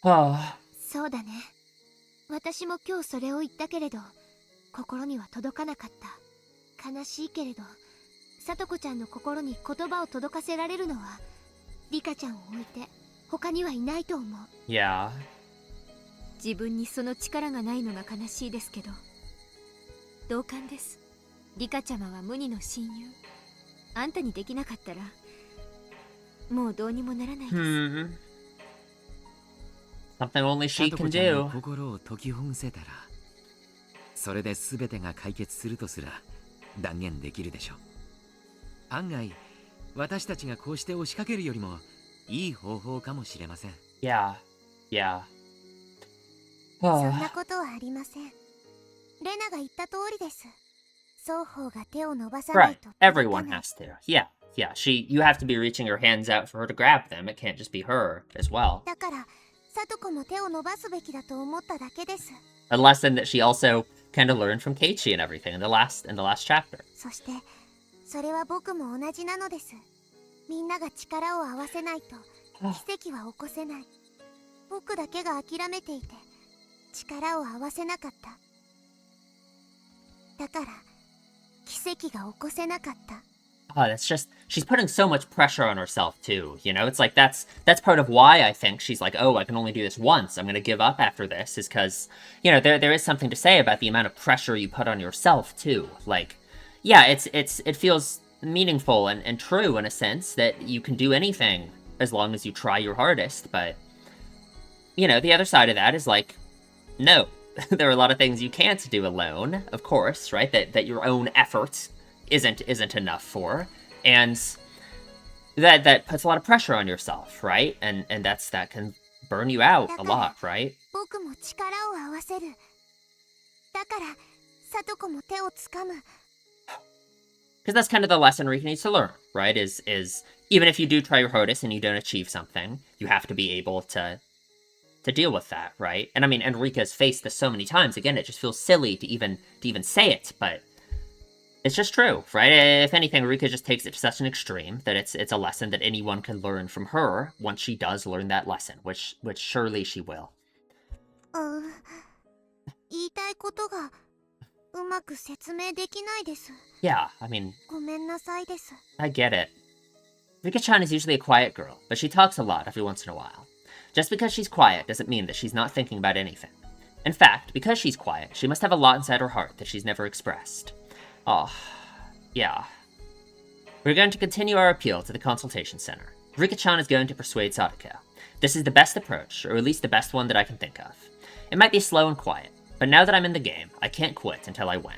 Oh. そうだね。私も今日それを言ったけれど、心には届かなかった。悲しいけれど、さとこちゃんの心に言葉を届かせられるのはリカちゃんを置いて他にはいないと思う。 Yeah. 自分にその力がないのが悲しいですけど同感です。リカちゃまは無二の親友。あんたにできなかったらもうどうにもならないです。Something only さ she とこ can ちゃん do. の心を解きほぐせたら、それで全てが解決するとすら断言できるでしょう。案外私たちがこうして押しかけるよりもいい方法かもしれません。 Yeah. Yeah. そんなことはありません。レナが言った通りです。双方が手を伸ばさない Right. と Everyone has to. Yeah. Yeah. You have to be reaching your hands out for her to grab them. It can't just be her as well. だからさとこも手を伸ばすべきだと思っただけです。 A lesson that she also kind of learned from Keiichi and everything in the last chapter. そしてそれは僕も同じなのです。みんなが力を合わせないと奇跡は起こせない。僕だけが諦めていて力を合わせなかった。だから奇跡が起こせなかった。 Oh, that's just she's putting so much pressure on herself too. You know, it's like that's part of why I think she's like, oh, I can only do this once. I'm gonna give up after this, is because, you know, there is something to say about the amount of pressure you put on yourself too. Like, yeah, it feels meaningful and true in a sense that you can do anything as long as you try your hardest, but you know, the other side of that is like, no. There are a lot of things you can't do alone, of course, right? That your own effort isn't enough for, and that puts a lot of pressure on yourself, right? And that can burn you out a lot, right? 僕も力を合わせる。だからさとこも手をつかむ。 Because that's kind of the lesson Rika needs to learn, right? Is even if you do try your hardest and you don't achieve something, you have to be able to deal with that, right? And I mean, Enrica's faced this so many times. Again, it just feels silly to even say it, but it's just true, right? If anything, Rika just takes it to such an extreme that it's a lesson that anyone can learn from her once she does learn that lesson, which surely she will. 言いたいことがうまく説明できないです。 Yeah, I mean, ごめんなさいです。 I get it. Rika-chan is usually a quiet girl, but she talks a lot every once in a while. Just because she's quiet doesn't mean that she's not thinking about anything. In fact, because she's quiet, she must have a lot inside her heart that she's never expressed. Oh, yeah. We're going to continue our appeal to the consultation center. Rika-chan is going to persuade Sadako. This is the best approach, or at least the best one that I can think of. It might be slow and quiet, but now that I'm in the game, I can't quit until I win.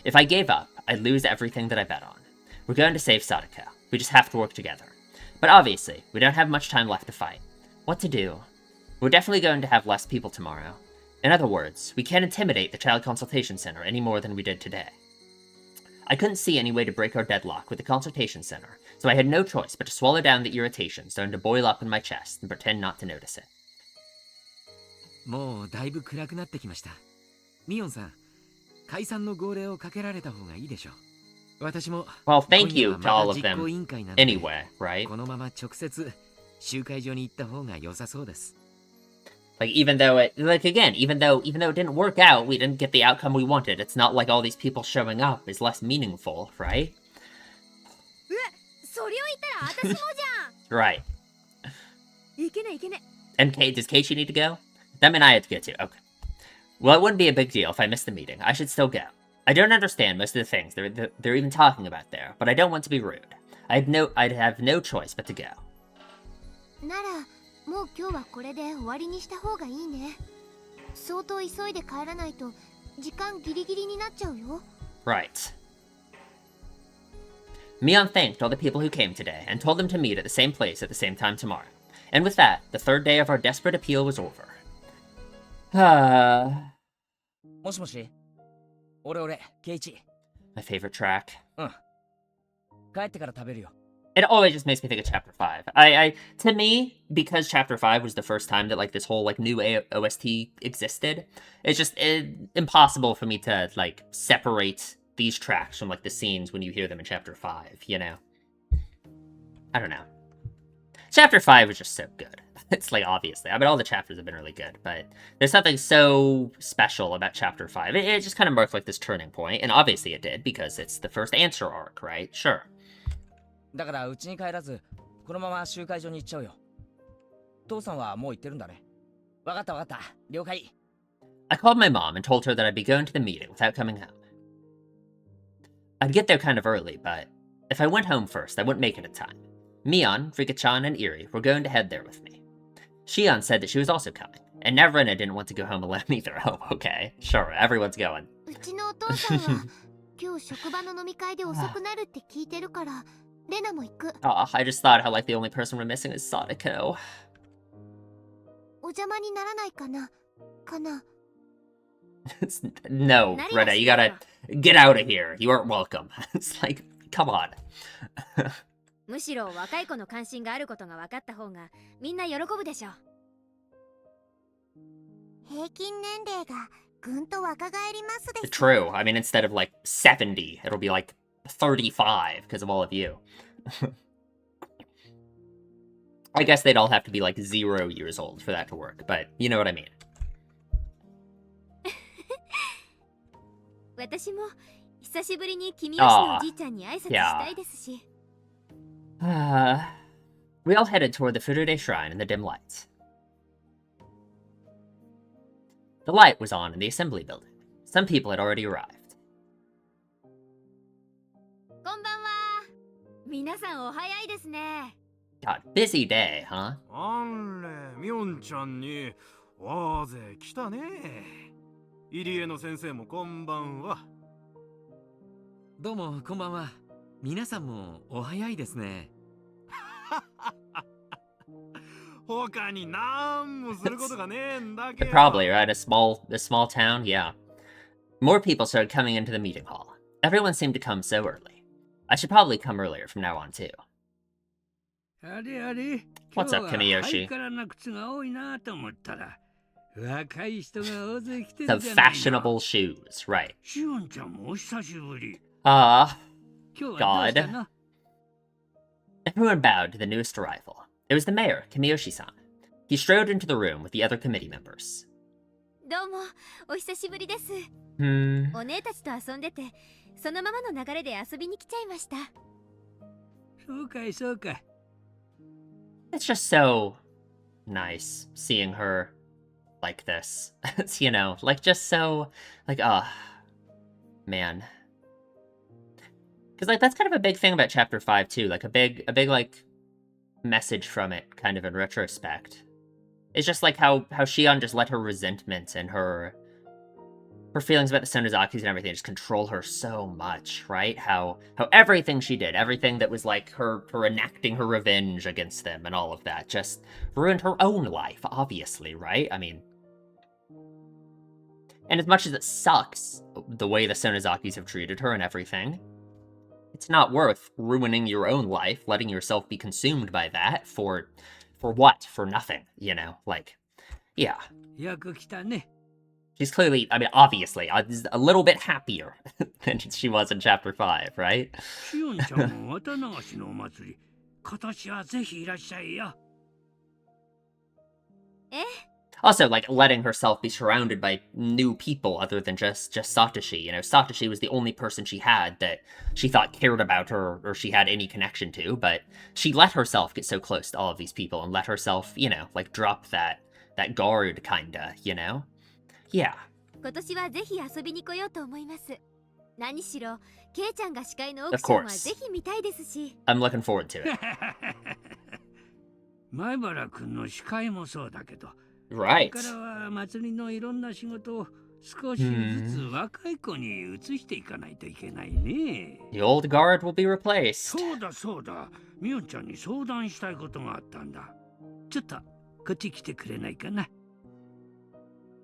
If I gave up, I'd lose everything that I bet on. We're going to save Sadako. We just have to work together. But obviously, we don't have much time left to fight. What to do? We're definitely going to have less people tomorrow. In other words, we can't intimidate the Child Consultation Center any more than we did today. I couldn't see any way to break our deadlock with the Consultation Center, so I had no choice but to swallow down the irritation starting to boil up in my chest and pretend not to notice it. もうだいぶ暗くなってきました。ミオンさん、解散の号令をかけられた方がいいでしょう。私も Well, thank you to all of 実 them 行委員会なので anyway, right? このまま直接集会所に行った方が良さそうです。 Like, even though it didn't work out, we didn't get the outcome we wanted, it's not like all these people showing up is less meaningful, right? それを言ったら私もじゃん。 Right. いけないいけない。 And does Keiichi need to go? That meant I had to go too. Okay. Well, it wouldn't be a big deal if I missed the meeting. I should still go. I don't understand most of the things they're even talking about there, but I don't want to be rude. I'd have no choice but to go. ならもう今日はこれで終わりにした方がいいね。相当急いで帰らないと時間ギリギリになっちゃうよ。 Right. Mion thanked all the people who came today and told them to meet at the same place at the same time tomorrow. And with that, the third day of our desperate appeal was over. もしもし、俺、ケイチ。 My favorite track. 帰ってから食べるよ。 It always just makes me think of Chapter 5. To me, because Chapter 5 was the first time that, like, this whole, like, new OST existed, it's just impossible for me to, like, separate these tracks from, like, the scenes when you hear them in Chapter 5, you know? I don't know. Chapter 5 was just so good. It's, like, obviously. I mean, all the chapters have been really good, but there's something so special about Chapter 5. It just kind of marked, like, this turning point, and obviously it did, because it's the first answer arc, right? Sure. だからうちに帰らずこのまま集会所に行っちゃうよ。父さんはもう行ってるんだね。わかったわかった。了解。I called my mom and told her that I'd be going to the meeting without coming home. I'd get there kind of early, but if I went home first, I wouldn't make it in time. Mion, Rika-chan, and Iri were going to head there with me. Shion said that she was also coming, and Neverina didn't want to go home alone either. Oh, okay. Sure, everyone's going. うちのお父さんは今日職場の飲み会で遅くなるって聞いてるからレナも行く。 Oh, I just thought how, like, the only person we're missing is Sadako. お邪魔にならないかなNo, Rena, you gotta get out of here. You aren't welcome. It's like, come on. むしろ若い子の関心があることが分かった方がみんな喜ぶでしょう。平均年齢がぐんと若返りますです。 True. I mean, instead of, like, 70, it'll be, like, 35 because of all of you. I guess they'd all have to be, like, 0 years old for that to work, but you know what I mean. 私も久しぶりに君吉のおじいちゃんに挨拶したいですし。We all headed toward the Furude Shrine in the dim lights. The light was on in the assembly building. Some people had already arrived. こんばんは。皆さんお早いですね。God, busy day, huh? あんれ、みおんちゃんに大勢来たね。入江の先生もこんばんは。どうもこんばんは。皆さんもお早いですね。他になんもすることがねえんだけど。 Probably, right? A small town, yeah. More people started coming into the meeting hall. Everyone seemed to come so early. I should probably come earlier from now on, too. あれあれ。 What's up, Kimiyoshi? ハイカラな靴が多いなと思ったら、若い人が大勢来て The るじゃないの。 fashionable shoes, right. シオンちゃんもお久しぶり。Ah, 今日はどうしたの？ everyone bowed to the newest arrival. It was the mayor, Kimiyoshi-san. He strode into the room with the other committee members. どうもお久しぶりです。 Hmm. お姉たちと遊んでて、そのままの流れで遊びに来ちゃいました。そうかいそうかい。 It's just so nice seeing her like this. It's, you know, like, just so, like, man. Because, like, that's kind of a big thing about Chapter 5, too. Like, a big, like, message from it, kind of in retrospect. It's just, like, how Shion just let her resentment and her feelings about the Sonozakis and everything just control her so much, right? How everything she did, everything that was, like, her enacting her revenge against them and all of that, just ruined her own life, obviously, right? I mean... And as much as it sucks, the way the Sonozakis have treated her and everything, it's not worth ruining your own life, letting yourself be consumed by that, for what? For nothing, you know? Like, yeah. よく来たね。 She's clearly, I mean, obviously, a little bit happier than she was in Chapter 5, right? シオンちゃんも綿流しのお祭り、今年はぜひいらっしゃいよ。Also, like, letting herself be surrounded by new people other than just Satoshi. You know, Satoshi was the only person she had that she thought cared about her or she had any connection to, but she let herself get so close to all of these people and let herself, you know, like, drop that guard, kinda, you know? Yeah. 今年はぜひ遊びに来ようと思います。何しろ、ケイちゃんが司会のオー Of クションは course. ぜひ見たいですし。I'm looking forward to it. 前原くんの司会もそうだけど、 Right. これからは祭りのいろんな仕事を少しずつ若い子に移していかないといけないね。 The old guard will be replaced. そうだそうだ、みおんちゃんに相談したいことがあったんだ。ちょっとこっち来てくれないかな。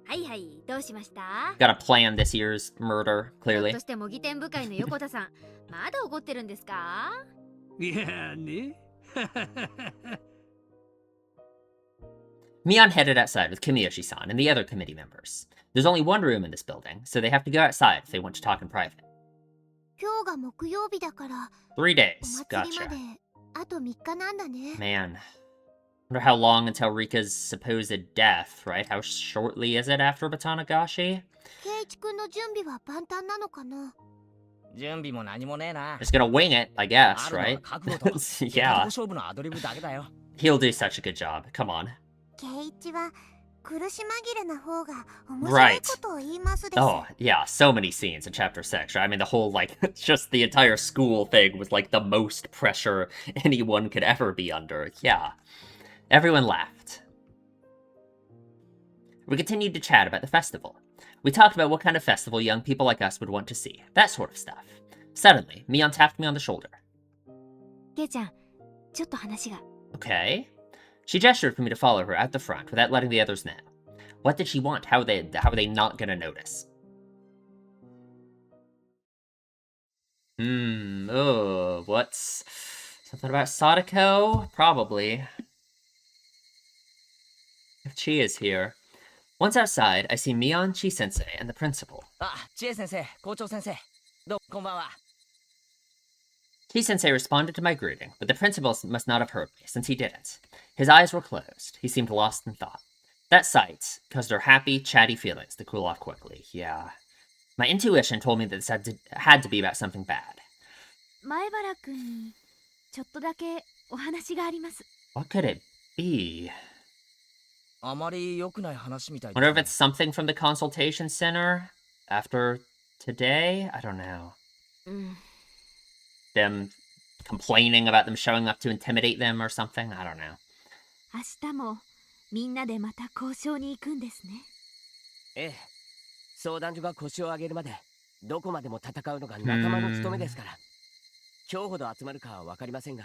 はいはい、どうしました？ Gotta plan this year's murder, ひょっ clearly. として模擬店部会の横田さん、まだ怒ってるんですか？いやね。 Mion headed outside with Kimiyoshi-san and the other committee members. There's only one room in this building, so they have to go outside if they want to talk in private. 今日が木曜日だから 3 days. お祭りま Gotcha. であと3日なんだね。 Man. Wonder how long until Rika's supposed death, right? How shortly is it after Batanagashi? ケイイチくんの準備は万端なのかな？準備も何もねえな。 Just gonna wing it, I guess, あるのは right? 覚悟と出た Yeah, とこ勝負のアドリブだけだよ。 he'll do such a good job. Come on. ケイイチは苦し紛れな方が面白いことを言いますです。 Oh, yeah, so many scenes in chapter 6, right? I mean, the whole, like, just the entire school thing was, like, the most pressure anyone could ever be under. Yeah. Everyone laughed. We continued to chat about the festival. We talked about what kind of festival young people like us would want to see. That sort of stuff. Suddenly, Mion tapped me on the shoulder. ケイちゃん、ちょっと話が。 Okay. She gestured for me to follow her at the front without letting the others know. What did she want? How are they not gonna notice? Oh, what's... Something about Sadako? Probably. If Chi is here. Once outside, I see Mion, Chi-sensei, and the principal. あ、千恵先生、校長先生。どうこんばんは。 Chi-sensei responded to my greeting, but the principal must not have heard me, since he didn't. His eyes were closed. He seemed lost in thought. That sight caused her happy, chatty feelings to cool off quickly. Yeah. My intuition told me that this had to be about something bad. 前原くんにちょっとだけお話があります。 What could it be? あまり良くない話みたい Wonder if it's something from the consultation center after today? I don't know. うん。 Them complaining about them showing up to intimidate them or something? I don't know. 明日もみんなでまた交渉に行くんですね。ええ。相談所が腰を上げるまでどこまでも戦うのが仲間の務めですから。今日ほど集まるかはわかりませんが、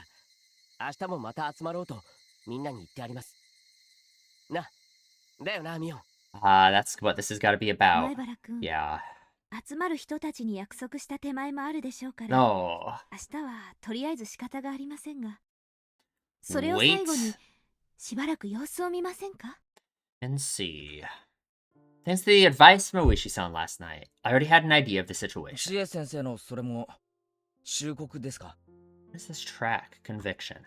明日もまた集まろうとみんなに言ってあります。な、だよな、ミオン。That's what this has got to be 前 about. 原くん。 Yeah. 集まる人たちに約束した手前もあるでしょうから。 No. 明日はとりあえず仕方がありませんが、それを最後にしばらく様子を見ませんか？ And see. Thanks to the advice from Oishi-san last night, I already had an idea of the situation. 千恵先生のそれも忠告ですか？ What is this track? Conviction.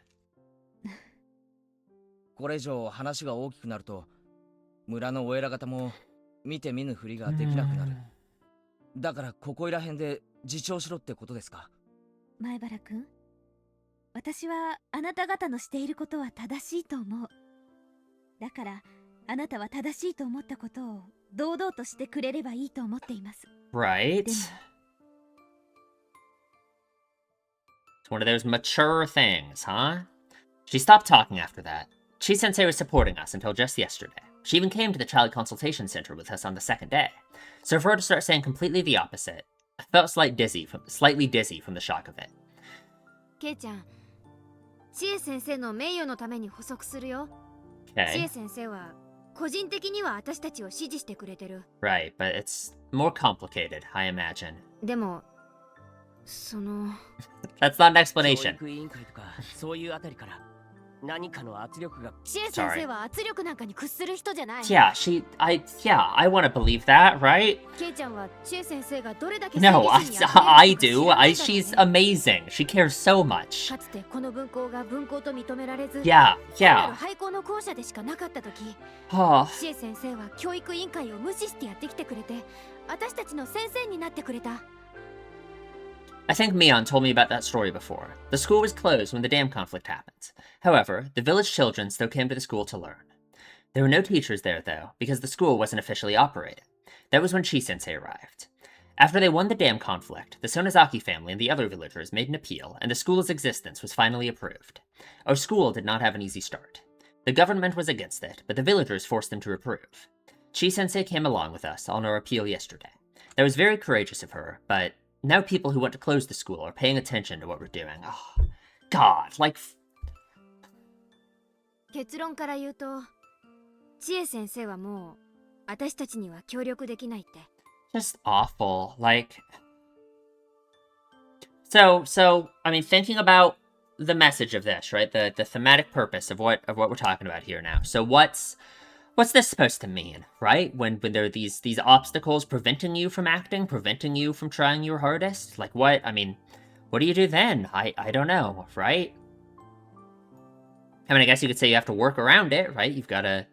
これ以上話が大きくなると村のお偉方も見て見ぬふりができなくなる。だからここいら辺で自重しろってことですか？前原くん、私はあなた方のしていることは正しいと思う。だからあなたは正しいと思ったことを堂々としてくれればいいと思っています。 Right? It's one of those mature things, huh? She stopped talking after that. Chi-sensei was supporting us until just yesterday. She even came to the child consultation center with us on the second day. So for her to start saying completely the opposite, I felt slightly dizzy from the shock of it. ケイちゃん、千恵先生の名誉のために補足するよ。千 Okay. 恵先生は個人的には私たちを支持してくれてる。 Right, but it's more complicated, I imagine. でも、その That's not an 教 explanation. 育委員会とかそういうあたりから何かの圧力が。千恵先生は圧力なんかに屈する人じゃない。 Yeah, I want to believe that, right? ケイちゃんは千恵先生がどれだけ No, 正義心に溢れるのか I 知 do. らないだろうね。 She's amazing. She cares so much. かつてこの分校が分校と認められず、 Yeah, 単なる yeah. 廃校の校舎でしかなかった時、 Oh, 千恵先生は教育委員会を無視してやってきてくれて、私たちの先生になってくれた。 I think Mion told me about that story before. The school was closed when the dam conflict happened. However, the village children still came to the school to learn. There were no teachers there, though, because the school wasn't officially operated. That was when Chi-sensei arrived. After they won the dam conflict, the Sonozaki family and the other villagers made an appeal, and the school's existence was finally approved. Our school did not have an easy start. The government was against it, but the villagers forced them to approve. Chi-sensei came along with us on our appeal yesterday. That was very courageous of her, but now people who want to close the school are paying attention to what we're doing. Oh, God, like... 結論から言うと、千恵先生はもう私たちには協力できないって。 Just awful. Like... So, I mean, thinking about the message of this, right? The thematic purpose of what we're talking about here now. So what's this supposed to mean, right? When there are these obstacles preventing you from acting, preventing you from trying your hardest? Like what? I mean, what do you do then? I don't know, right? I mean, I guess you could say you have to work around it, right? You've got to...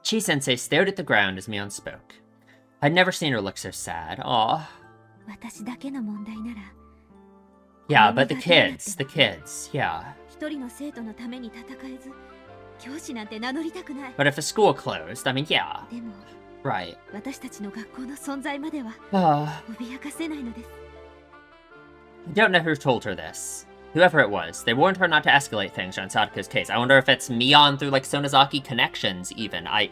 Chi-sensei stared at the ground as Mion spoke. I'd never seen her look so sad. Aw. 私だけの問題なら Yeah, but the kids, yeah. 一人の生徒のために戦えず教師なんて名乗りたくない。 But if the school closed, I mean, yeah. でも Right. 私たちの学校の存在までは 脅かせないのです。 I don't know who told her this. Whoever it was, they warned her not to escalate things on Sadiko's case. I wonder if it's Mion through, like, Sonozaki connections, even. I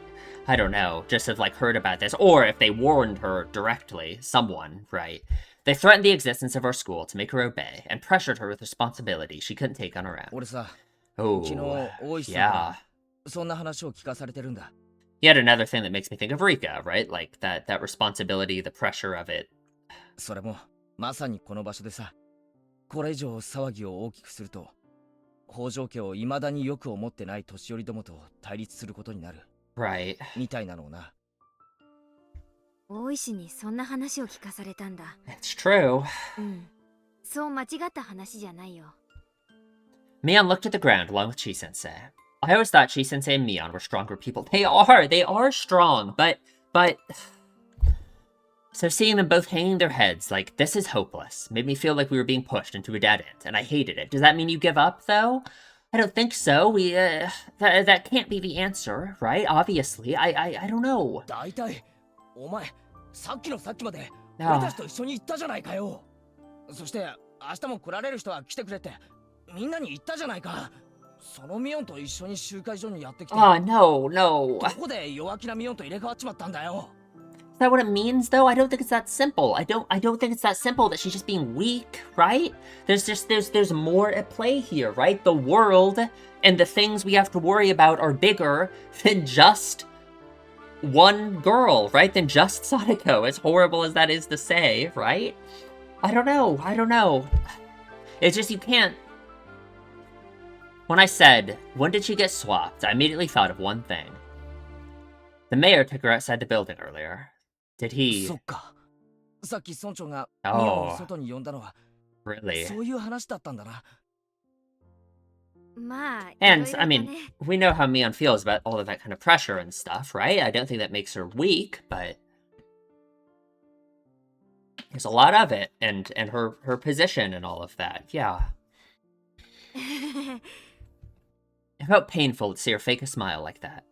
don't know, just have, like, heard about this. Or if they warned her directly. Someone, right? They threatened the existence of our school to make her obey, and pressured her with responsibility she couldn't take on her own. 俺さ、 Oh, 昨日大石さん yeah. からそんな話を聞かされてるんだ。 Yet another thing that makes me think of Rika, right? Like, that responsibility, the pressure of it. それもまさにこの場所でさ、これ以上騒ぎを大きくすると、北条家を未だによく思ってない年寄りどもと対立することになる。Right. みたいなのをな。大石にそんな話を聞かされたんだ。 It's true. うん。そう間違った話じゃないよ。 Mion looked at the ground along with Chi-sensei. I always thought Chi-sensei and Mion were stronger people. They are strong, but... So seeing them both hanging their heads like, this is hopeless, made me feel like we were being pushed into a dead end, and I hated it. Does that mean you give up, though? I don't think so. That can't be the answer, right? Obviously. I don't know. 大体、お前、さっきのさっきまで、俺たちと一緒に行ったじゃないかよ。そして、明日も来られる人は来てくれって、みんなに言ったじゃないか。そのミオンと一緒に集会所にやってきて。Oh, no. どこで弱気なミオンと入れ替わっちまったんだよ。Is that what it means, though? I don't think it's that simple. I don't think it's that simple that she's just being weak, right? There's more at play here, right? The world and the things we have to worry about are bigger than just one girl, right? Than just Sadako, as horrible as that is to say, right? I don't know. It's just you can't... When I said, when did she get swapped, I immediately thought of one thing. The mayor took her outside the building earlier. Did he... そっか。さっき村長がミオンを外に呼んだのは、Really? そういう話だったんだな。まあ、 And, I mean, we know how Mion feels about all of that kind of pressure and stuff, right? I don't think that makes her weak, but... There's a lot of it, and her position and all of that, yeah. It felt painful to see her fake a smile like that.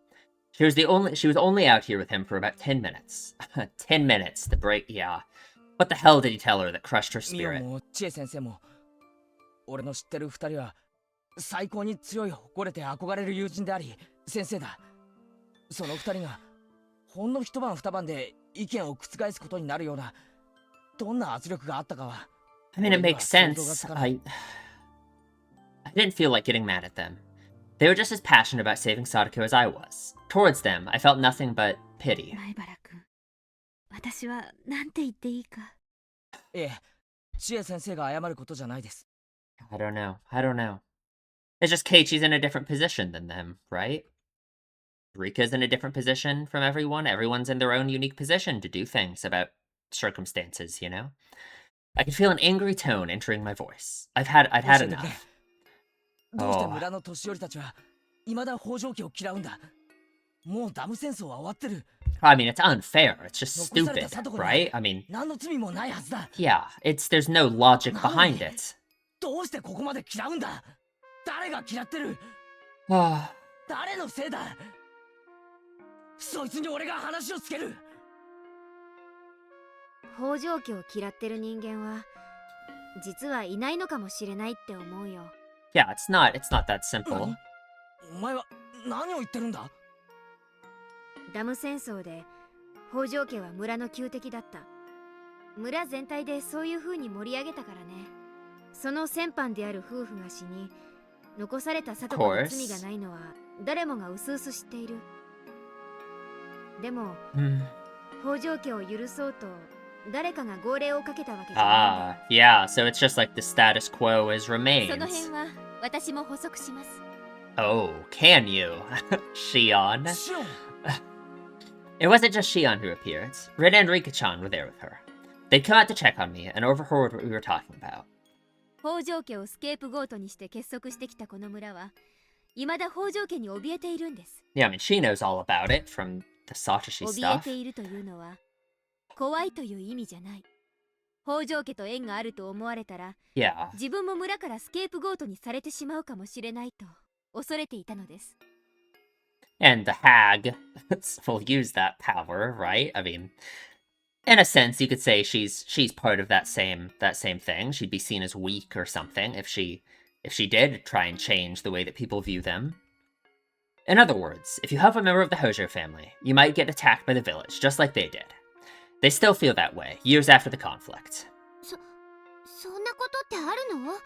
She was only out here with him for about 10 minutes. 10 minutes, the break, yeah. What the hell did he tell her that crushed her ミオン spirit? も千恵先生も、俺の知ってる二人は、最高に強い誇れて憧れる友人であり、先生だ。その二人が、ほんの一晩二晩で意見を覆すことになるような、どんな圧力があったかは。I mean, it makes sense. I didn't feel like getting mad at them. They were just as passionate about saving Sadako as I was. Towards them, I felt nothing but pity. 前原君、私はなんて言っていいか。ええ、千恵先生が謝ることじゃないです。I don't know. It's just Keiichi's in a different position than them, right? Rika's in a different position from everyone. Everyone's in their own unique position to do things about circumstances, you know? I could feel an angry tone entering my voice. I'd had enough. どうして村の年寄りたちは未だ北条家を嫌うんだ。もうダム戦争は終わってる。I mean, it's unfair. It's just stupid, right? I mean, 何の罪もないはずだ。yeah, there's no logic behind it. どうしてここまで嫌うんだ。誰が嫌ってる。誰のせいだ。そいつに俺が話をつける。北条家を嫌ってる人間は実はいないのかもしれないって思うよ。Yeah, it's not that simple. お前は何を言ってるんだ。ダム戦争で北条家は村の旧敵だった。村全体でそういう風に盛り上げたからね。その先般である夫婦が死に、残された里子に罪がないのは誰もがうすうす知っている。でも、北条家を許そうと誰かが号令をかけたわけじゃないんだ。Yeah, so it's just like the status quo is そ remains. の辺は私も補足します。Oh, can you? Shion. It wasn't just Shion who appeared. Rita and Rika-chan were there with her. They'd come out to check on me and overheard what we were talking about. 北条家をスケープゴートにして結束してきたこの村は、未だ北条家に怯えているんです。Yeah, I mean, she knows all about it from the Satoshi 怯え stuff. ているというのは、怖いという意味じゃない。北条家と縁があると思われたら Yeah. 自分も村からスケープゴートにされてしまうかもしれないと恐れていたのです。 And the hag will use that power, right? I mean, in a sense, you could say she's part of that same thing. She'd be seen as weak or something if she did try and change the way that people view them. In other words, if you have a member of the Hojo family, you might get attacked by the village, just like they did. They still feel that way, years after the conflict. そんなことってあるの？だ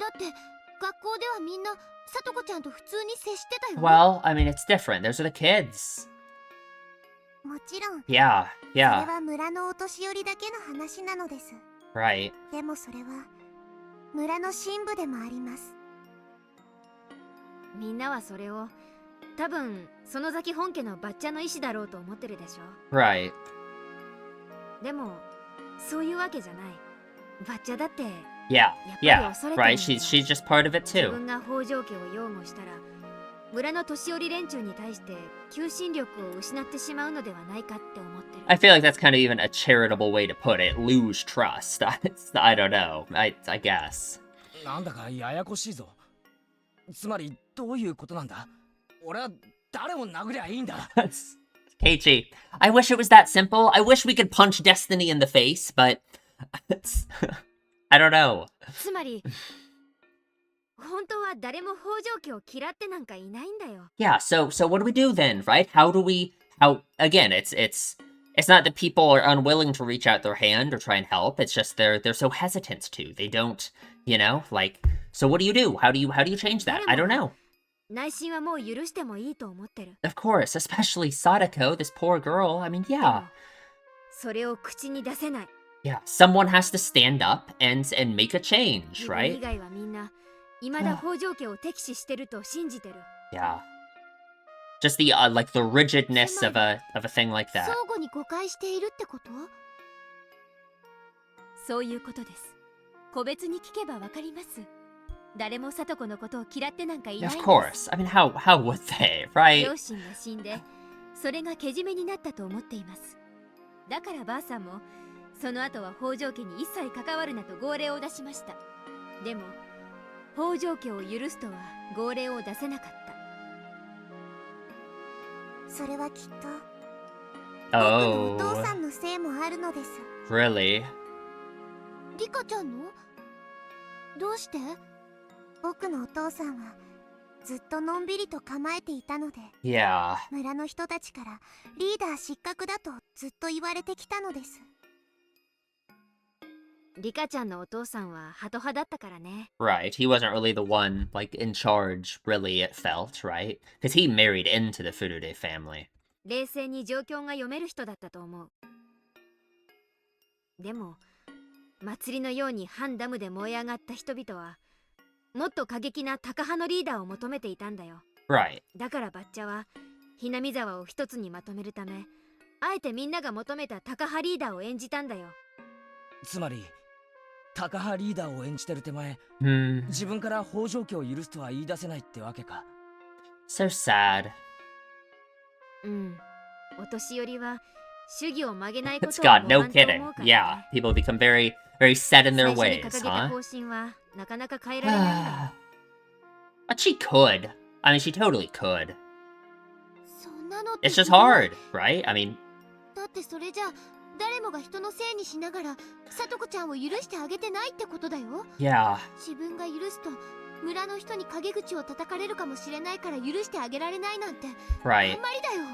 って学校ではみんなさとこちゃんと普通に接してたよ。 Well, I mean, it's different. Those are the kids. もちろん。 Yeah, それ yeah, は村のお年寄りだけの話なのです。 right. でもそれは村の神部でもあります。 みんなはそれを多分その崎本家のバッチャの意思だろうと思ってるでしょ。 Right. でもそういうわけじゃない。バッチャだって Yeah, やっぱり yeah, 恐れてる right. んだよ。 She's just part of it 自 too. 分が北条家を擁護したら村の年寄り連中に対して求心力を失ってしまうのではないかって思ってる。 I feel like that's kind of even a charitable way to put it. Lose trust. I don't know. I guess. なんだかややこしいぞ。つまりどういうことなんだ？俺は誰を殴りゃいいんだ。Keiichi, I wish it was that simple. I wish we could punch destiny in the face, but I don't know. つまり本当は誰も北条家を嫌ってなんかいないんだよ。 Yeah, so what do we do then, right? How again, it's not that people are unwilling to reach out their hand or try and help. It's just they're so hesitant to. They don't, like, so what do you do? How do you change that? I don't know. 内心はもう許してもいいと思ってる。 Of course, especially Sadako, this poor girl. I mean, で yeah. もそれを口に出せない。 Yeah, someone has to stand up and make a change, 自分 right? 以外はみんな未だ北条家を敵視してると信じてる。 Yeah. Just the like the rigidness of a thing like that. 相互に誤解しているってこと？そういうことです。個別に聞けばわかります。誰も聡子のことを嫌ってなんかいないん Of です。 course. I mean, how would they, right? 両親が死んで、それがけじめになったと思っています。だからばあさんも、その後は北条家に一切関わるなと号令を出しました。でも、北条家を許すとは号令を出せなかった。それはきっと僕のお Oh, 父さんのせいもあるのです。 really? リカちゃんの？どうして？僕のお父さんはずっとのんびりと構えていたので、 Yeah. 村の人たちからリーダー失格だとずっと言われてきたのです。リカちゃんのお父さんはハト派だったからね。 Right. He wasn't really the one, like, in charge, really, it felt, right? Because he married into the Furude family. 冷静に状況が読める人だったと思う。でも、祭りのように反ダムで燃え上がった人々は、もっと過激なタカ派のリーダーを求めていたんだよ。 Right. だからバッチャは、ひなみ沢を一つにまとめるため、あえてみんなが求めたタカ派リーダーを演じたんだよ。つまりタカ派リーダーを演じてる手前、 Hmm. 自分から北条家を許すとは言い出せないってわけか。 So sad. うん。お年寄りは、主義を曲げないこと It's を God, 模 no 範と思 kidding. うから Yeah. ね。 People become very set in 最 their 初に ways, 掲げた huh? 方針は、なかなか変えられないんだよ。 But she could. I mean, she totally could. そんなのって It's just ひどい。 hard, right? I mean, だってそれじゃ誰もが人のせいにしながらさとこちゃんを許してあげてないってことだよ。 yeah. 自分が許すと村の人に陰口を叩かれるかもしれないから許してあげられないなんてあ Right. んまりだよ。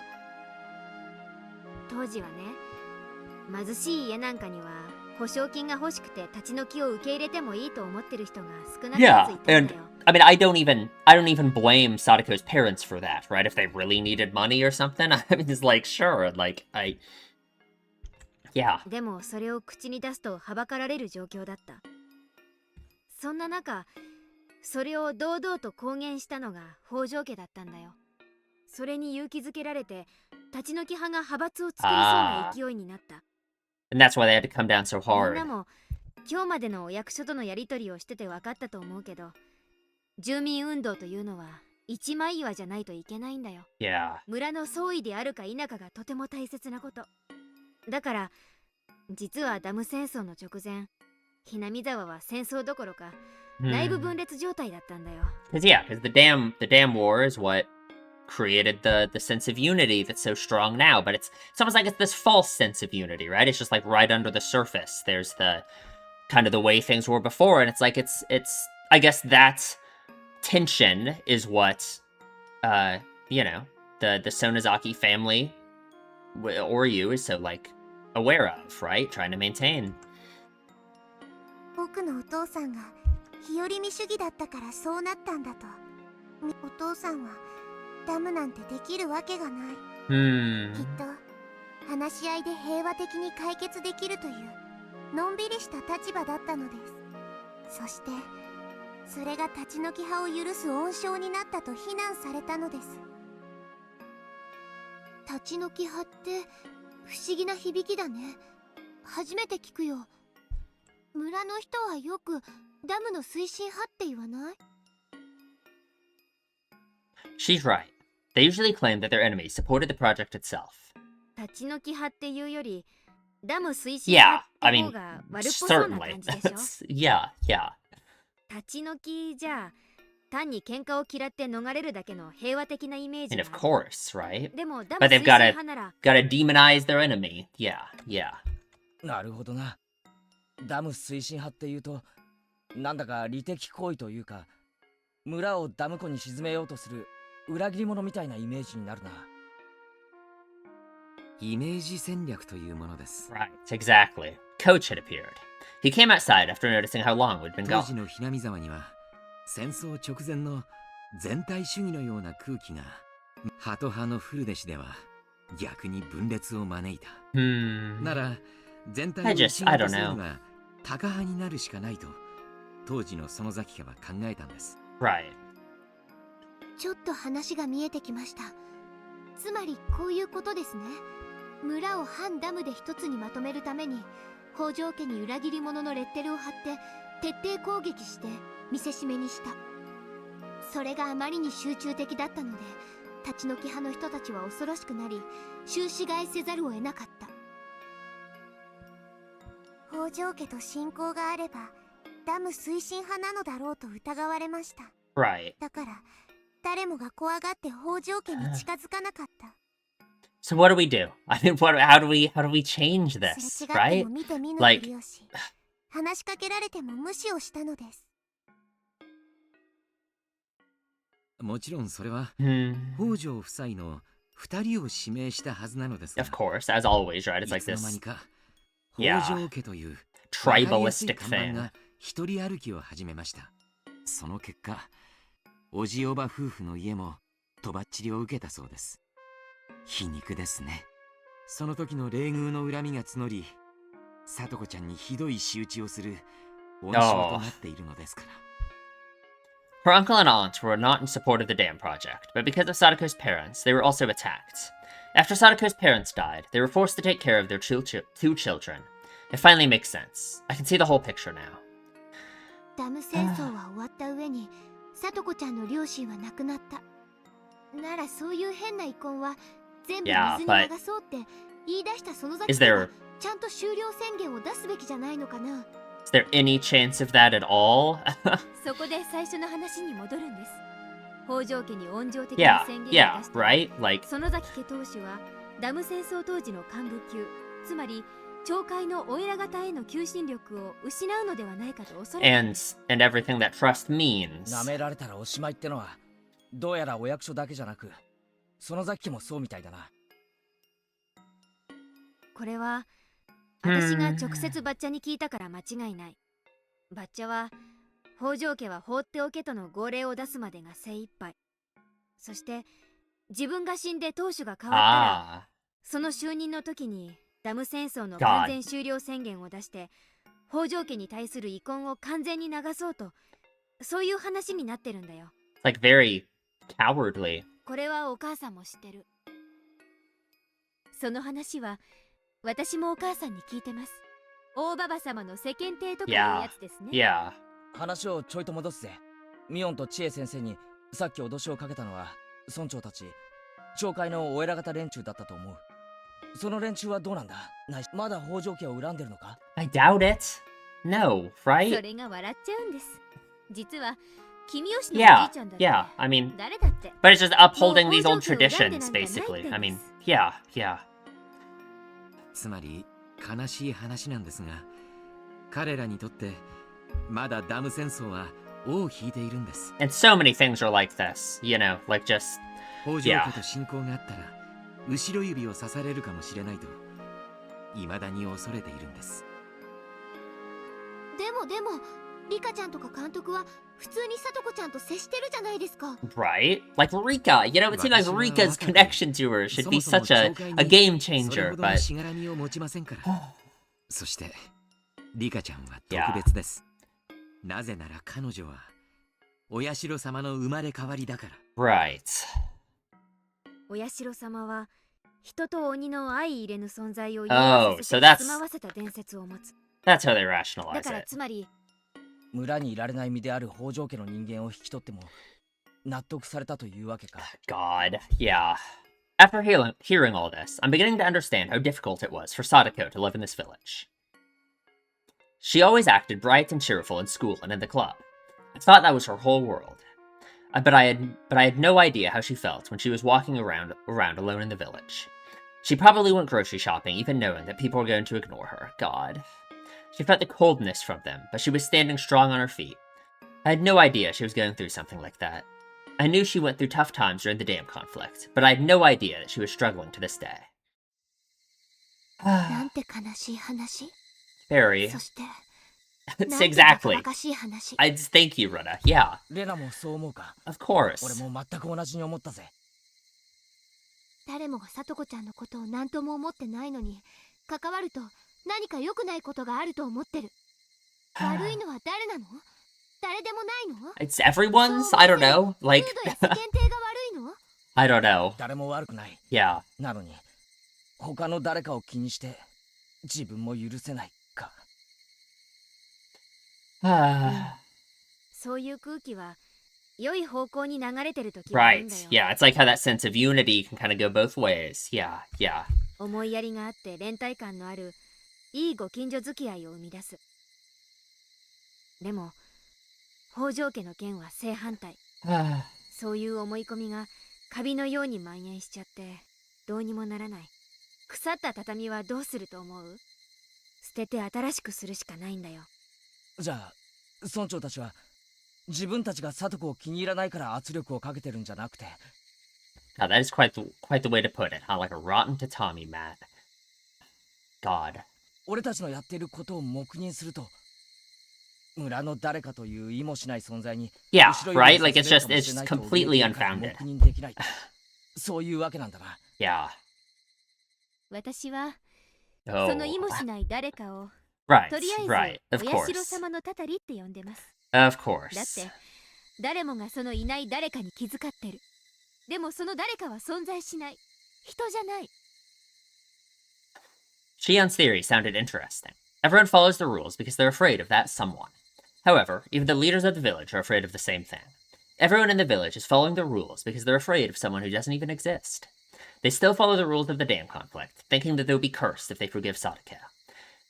当時はね、貧しい家なんかには保証金が欲しくて立ち退きを受け入れてもいいと思ってる人が少なからず Yeah, いたん and だよ。 I mean, I don't even blame Sadako's parents for that, right? If they really needed money or something, I mean, it's like, sure, like, yeah. でもそれを口に出すとはばかられる状況だった。そんな中、それを堂々と公言したのが北条家だったんだよ。それに勇気づけられて、立ち退き派が派閥を作りそうな勢いになった。 And that's why they had to come down so みん hard. なも今日までのお役所とのやり取りをしてて分かったと思うけど、住民運動というのは一枚岩じゃないといけないんだよ。 Yeah. 村の総意であるか否かがとても大切なこと。だから実はダム戦争の直前、ひなみ沢は戦争どころか内部分裂状態だったんだよ。Because the dam war is what created the sense of unity that's so strong now, but it's almost like it's this false sense of unity, right? It's just like right under the surface. There's the kind of the way things were before, and it's like it's I guess that tension is what you know, the Sonozaki family or you is so like aware of, right? Trying to maintain. 僕のお父さんが日和見主義だったからそうなったんだと。お父さんはダムなんてできるわけがない。きっと話し合いで平和的に解決できるというのんびりした立場だったのです。そしてそれが立ち退き派を許す温床になったと非難されたのです。立ち退き派って不思議な響きだね。初めて聞くよ。村の人はよくダムの推進派って言わない？ She's right. They usually claim that their enemies supported the project itself. 立ち退き派っていうよりダム推進 Yeah, 派っ I て mean, 方が悪っぽそうな certainly. 感じでしょ。Yeah. 立ち退きじゃ単に喧嘩を嫌って逃れるだけの平和的なイメージ And が of course, right? でもダム But 推 they've 進 gotta 派なら gotta demonize their enemy. Yeah. なるほどな。ダム推進派っていうと、なんだか利的行為というか、村をダム湖に沈めようとする裏切り者みたいなイメージになるな。イメージ戦略というものです。Right, exactly. Coach had appeared. He came outside after noticing how long we'd been 当 gone. 時のひなみ沢には戦争直前の全体主義のような空気がハト派のフルデシでは逆に分裂を招いた。なら全体を一致化するにはタカ派になるしかないと当時の園崎家は考えたんです。Right. ちょっと話が見えてきました。つまりこういうことですね。村を反ダムで一つにまとめるために北条家に裏切り者のレッテルを貼って徹底攻撃して見せしめにした。それがあまりに集中的だったので立ち退き派の人たちは恐ろしくなり終始替えせざるを得なかった。北条家と親交があればダム推進派なのだろうと疑われました。 Right. だから誰もが怖がって北条家に近づかなかった。 So what do we do? I mean, how do we change this, すれ違って right? も見て見ぬふ Like, りをし、話しかけられても無視をしたのです。もちろんそれは北条夫妻の2人を指名したはずなのですが、 Of course, as always, right? It's い like つの間 this にか Yeah. 北条家という tribalistic 看板 thing. が一人歩きを始めました。その結果、おじおば夫婦の家もとばっちりを受けたそうです。皮肉ですね。その時の冷遇の恨みが募り、聡子ちゃんにひどい仕打ちをする温床となっているのですから。Her uncle and aunt were not in support of the dam project, but because of Sadako's parents, they were also attacked. After Sadako's parents died, they were forced to take care of their two children. It finally makes sense. I can see the whole picture now. ダム戦争は終わった上に聡子ちゃんの両親は亡くなった。ならそういう変な遺恨は全部水に流そうって言い出した園崎さんはちゃんと終了宣言を出すべきじゃないのかな。 Is there any chance of that at all? そこで最初の話に戻るんです。北条家に温情的な宣言を出した right? Like 園崎家当主はダム戦争当時の幹部級、つまり町会のお偉方への求心力を失うのではないかと恐れて and everything that trust means. 舐められたらおしまいってのはどうやらお役所だけじゃなく園崎家もそうみたいだな。これは私が直接バッチャに聞いたから間違いない。バッチャは北条家は放っておけとの号令を出すまでが精一杯。そして自分が死んで当主が変わったら、その就任の時にダム戦争の完全終了宣言を出して北条家に対する遺恨を完全に流そうと、そういう話になってるんだよ。Like very cowardly. これはお母さんも知ってる。その話は私もお母さんに聞いてます。大ババ様の世間体とかいうやつですね。Yeah. 話をちょいと戻すぜ。ミオンと千恵先生にさっき脅しをかけたのは村長たち町会のお偉方連中だったと思う。その連中はどうなんだ？まだ北条家を恨んでるのか？ I doubt it. No, そ right? れが笑っちゃうんです。実は君吉のおじ Yeah, いちゃんだって yeah. I mean, 誰だって but it's just upholding these old もう北条家を恨んで traditions, なんかないって basically. ん I で mean, す。 yeah, yeah. つまり悲しい話なんですが、彼らにとってまだダム戦争は尾を引いているんです。 And so many things are like this, you know, like just 北条家と親交があったら後ろ指を刺されるかもしれないと未だに恐れているんです。でもリカちゃんとか監督は普通にさとこちゃんと接してるじゃないですか。 right. Like Rika, you know, it seems like Rika's connection to her should be such a game changer, それほど but のしがらみを持ちませんから。そしてリカちゃんは特別です。なぜなら彼女はお社様の生まれ変わりだから。 right. お社様は人と鬼の相入れぬ存在を Oh, さ so せて that's 住まわせた伝説を持つ。 that's how they だ rationalize から it. つまり村にいられない身である北条家の人間を引き取っても納得されたというわけか。 God, yeah. After hearing all this, I'm beginning to understand how difficult it was for Sadako to live in this village. She always acted bright and cheerful in school and in the club. I thought that was her whole world. But I had no idea how she felt when she was walking around alone in the village. She probably went grocery shopping even knowing that people were going to ignore her. God. She felt the coldness from them, but she was standing strong on her feet. I had no idea she was going through something like that. I knew she went through tough times during the dam conflict, but I had no idea that she was struggling to this day. なんて悲しい話。 Very. そして It's なんて exactly. バカバカしい話。 I just thank you, Runa. Yeah, レナもそう思うか？ of 俺 course. も全く同じに思ったぜ。誰もがさとこちゃんのことを何とも思ってないのに関わると何か良くないことがあると思ってる。悪いのは誰なの？誰でもないの？ It's everyone's? I don't know. 風 Like, 土や世間体が悪いの？ I don't know. 誰も悪くない。 Yeah. なのに他の誰かを気にして自分も許せないか。そういう空気は良い方向に流れてる時がある Right. んだよ。 Yeah, it's like how that sense of unity can kind of go both ways. Yeah, yeah. 思いやりがあって連帯感のあるいいご近所付き合いを生み出す。でも北条家の件は正反対。そういう思い込みがカビのように蔓延しちゃってどうにもならない。腐った畳はどうすると思う？捨てて新しくするしかないんだよ。じゃあ村長たちは自分たちが聡子を気に入らないから圧力をかけてるんじゃなくて。 Now, that is quite the way to put it, huh? Like a rotten tatami mat. God. 俺たちのやっていることを黙認すると村の誰かという意もしない存在に Yeah, 後ろ right? 指を Like させ it's られ just るかも it's しれないと completely 怯えているから unfounded. 黙認できない。そういうわけなんだな。 Yeah. 私は Oh. その意もしない誰かを Right, とりあえず right. お Of 社 course. 様のたたりって呼んでます。 Of だっ course. て誰もがそのいない誰かに気遣ってる。でもその誰かは存在しない。人じゃない。 Shion's theory sounded interesting. Everyone follows the rules because they're afraid of that someone. However, even the leaders of the village are afraid of the same thing. Everyone in the village is following the rules because they're afraid of someone who doesn't even exist. They still follow the rules of the dam conflict, thinking that they'll be cursed if they forgive Sadako.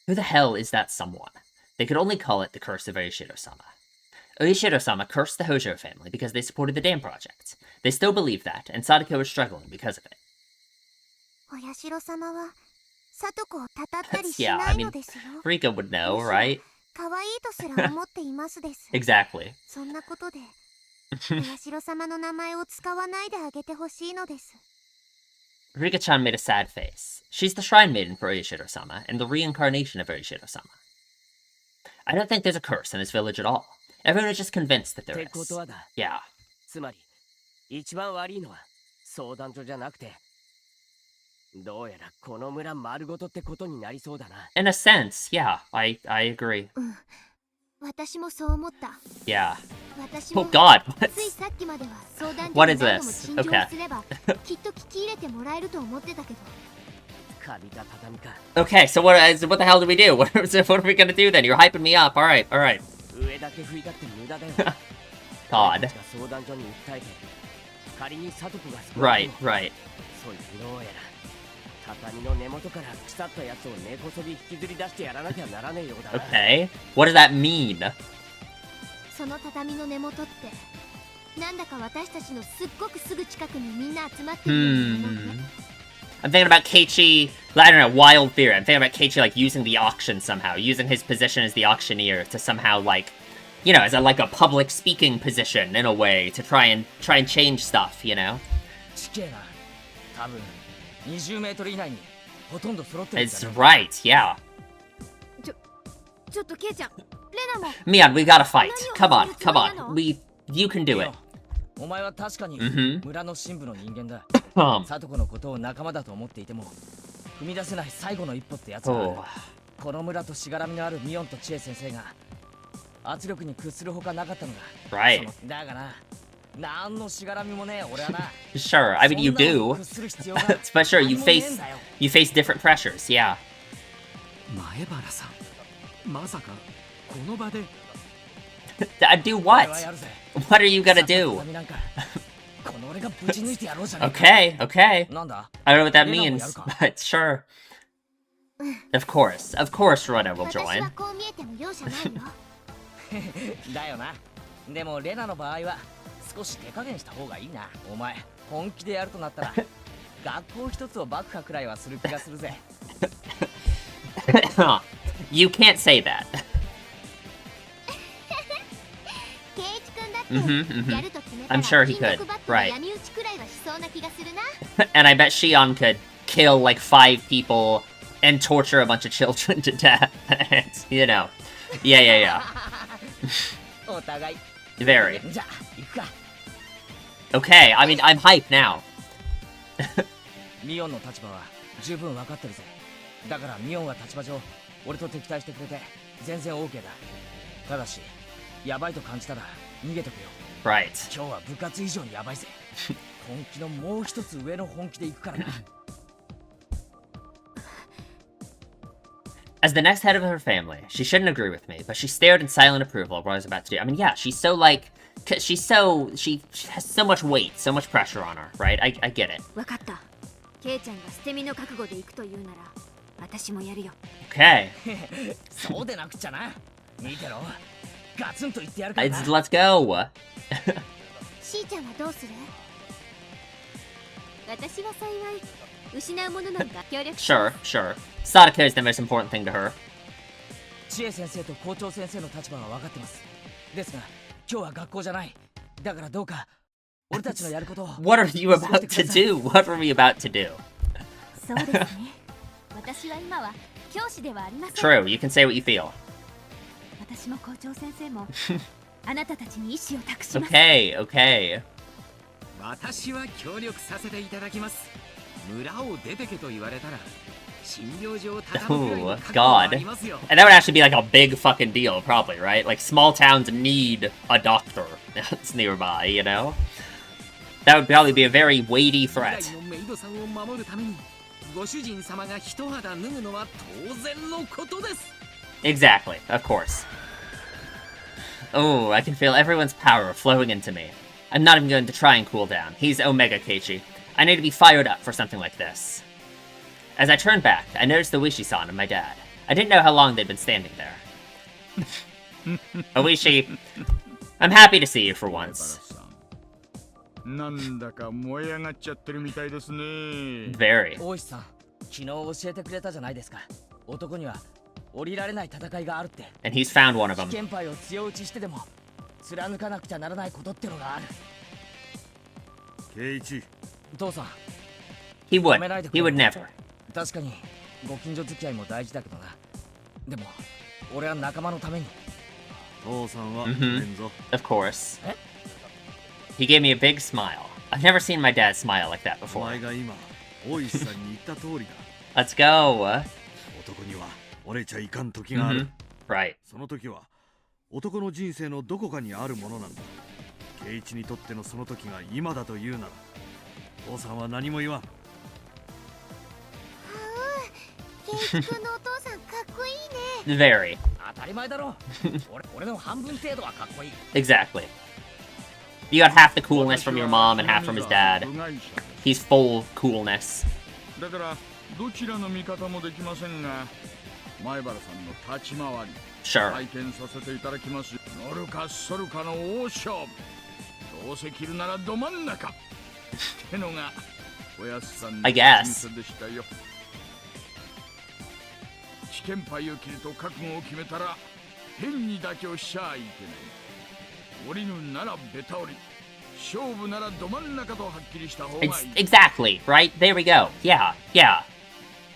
Who the hell is that someone? They could only call it the curse of Oishiro-sama. Oishiro-sama cursed the Hojo family because they supported the dam project. They still believe that, and Sadako is struggling because of it. お社様はさとこをたたったり That's, し yeah, な I いの mean, ですよ。 Rika would know, right? 可愛いとすら思っていますです。 Exactly. そんなことでお社様の名前を使わないであげてほしいのです。 Rika-chan made a sad face. She's the shrine maiden for Oishiro-sama, and the reincarnation of Oishiro-sama. I don't think there's a curse in this village at all. Everyone is just convinced that there ってこ is. とはだ。 Yeah. つまり一番悪いのは相談所じゃなくて、どうやらこの村丸ごとってことになりそうだな。 In a sense, yeah, I agree. 私もそう思った。 Yeah. 私 Oh も god, ついさっきまでは相談 What 所 is に何度も this? 陳情すればきっと聞き入れてもらえると思ってたけど。カビか畳か。 Okay, so what the hell do we do? What are we gonna do then? You're hyping me up. Alright. 上だけ振りたって無駄だよ。 God. 俺たちが相談所に訴えて、仮に聡子が救われて Right. もそいつどうやら畳の根元から腐ったやつを根こそぎ引きずり出してやらなきゃならねえようだな。Okay. What does that mean? その畳の根元ってなんだか私たちのすっごくすぐ近くにみんな集まってるように思うね。I'm thinking about Keiichi, I don't know, wild theory. I'm thinking about Keiichi, like, using the auction somehow, using his position as the auctioneer to somehow, like, you know, as a, like, a public speaking position, in a way, to try and change stuff, you know? 地形な。多分20メートル以内にほとんど揃ってるんじ It's ゃない right, yeah. ちょっとケイちゃん、レナも Mian, we gotta fight. Come on, come on. You can do it. お前は確かに Mhm. 村の神部の人間だ。 Um, サトコのことを仲間だと思っていても踏み出せない最後の一歩ってやつがある。 oh. この村としがらみのあるミオンとチエ先生が圧力に屈するほかなかったのが。 Right. そのだがな、なんのしがらみもねえ俺はな。 Sure, I mean, you そんなの do. 屈する必要が But sure, you 何もねえん face だよ。 you face different pressures, yeah. 前原さん、まさかこの場で。Do 俺 what? はやるぜ。 What are you gonna さっき do? の畳なんかこの俺がぶち抜いてやろうじゃねえか。 Okay, okay. なんだ I don't know what that Rena means, もやるか？ but sure. Of course, Rona will 私は join. こう見えても容赦ないよ。だよな。でもレナの場合は少し手加減した方がいいな。お前本気でやるとなったら学校一つを爆破くらいはする気がするぜ。You can't say that. ケイイチ君だって Mhm, mhm. やると決めたら I'm sure he 金属 could. バットの Right. 闇討ちくらいはしそうな気がするな。 And I bet Shion could kill like 5 people and torture a bunch of children to death. You know. Yeah, yeah, お互い。 yeah. Very. じゃあ行くか。 Okay, I mean, I'm hyped now. ミオンの立場は十分分かってるぜ。だからミオンは立場上俺と敵対してくれて全然 OK だ。ただしやばいと感じたら逃げてくよ。 Right. 今日は部活以上にやばいぜ。本気のもう一つ上の本気で行くからな。 As the next head of her family, she shouldn't agree with me, but she stared in silent approval of what I was about to do. I mean, yeah, she's so like, she has so much weight, so much pressure on her, right? I get it. わかった。ケイちゃんが捨て身の覚悟で行くというなら、私もやるよ。 Okay, そうでなくちゃな。見てろ。ガツンと言ってやるからな。 let's go. しーちゃんはどうする？私は幸い、失うものなんか協力し Sure, sure. Sadako is the most important thing to her. 知恵先生と校長先生の立場は分かってます。ですが今日は学校じゃない。だからどうか俺たちのやることを。 What are you about to do? What are we about to do? そうですね。私は今は教師ではありません。 True, you can say what you feel. 私も校長先生もあなたたちに意志を託します。Okay, okay. 私は協力させていただきます。村を出てけと言われたら診療所を畳むくらいの覚悟はありますよ。 And that would actually be like a big fucking deal, probably, right? Like, small towns need a doctor that's nearby, you know? That would probably be a very weighty 未来 threat. のメイドさんを守るためにご主人様が一肌脱ぐのは当然のことです。 Exactly, of course. Oh, I can feel everyone's power flowing into me. I'm not even going to try and cool down. He's Omega Keiichi. I need to be fired up for something like this. As I turned back, I noticed the Oishi-san and my dad. I didn't know how long they'd been standing there. Oishi, I'm happy to see you for once. なんだか燃え上がっちゃってるみたいですね。 Very. 大石さん、昨日教えてくれたじゃないですか。男には降りられない戦いがあるって。 And he's found one of them. 危険牌を強打ちしてでも貫かなくちゃならないことってのがある。ケイチ、父さん、 He would. He would never. 確かにご近所付き合いも大事だけどな。でも俺は仲間のために。父さんは Of course. He gave me a big smile. I've never seen my dad smile like that お before. 前が今大石さんに言った通りだ。 Let's go. 男には折れちゃいかん時がある。 Right. その時は男の人生のどこかにあるものなんだ。ケイチにとってのその時が今だというなら、父さんは何も言わん。ケイイチ君のお父さんかっこいいね。 Very. 当たり前だろ。俺の半分程度はかっこいい。 Exactly. You got half the coolness from your mom and half from his dad. He's full coolness. だからどちらの味方もできませんが、前原さんの立ち回り Sure. 体験させていただきます。乗るか反るかの大勝負。どうせ切るならど真ん中ってのがおやすさんの I guess. 人生でしたよ。危険牌を切ると覚悟を決めたら変に妥協しちゃいけない。降りぬならベタ降り、勝負ならど真ん中とはっきりした方がいい。Exactly, right? There we go. Yeah, yeah.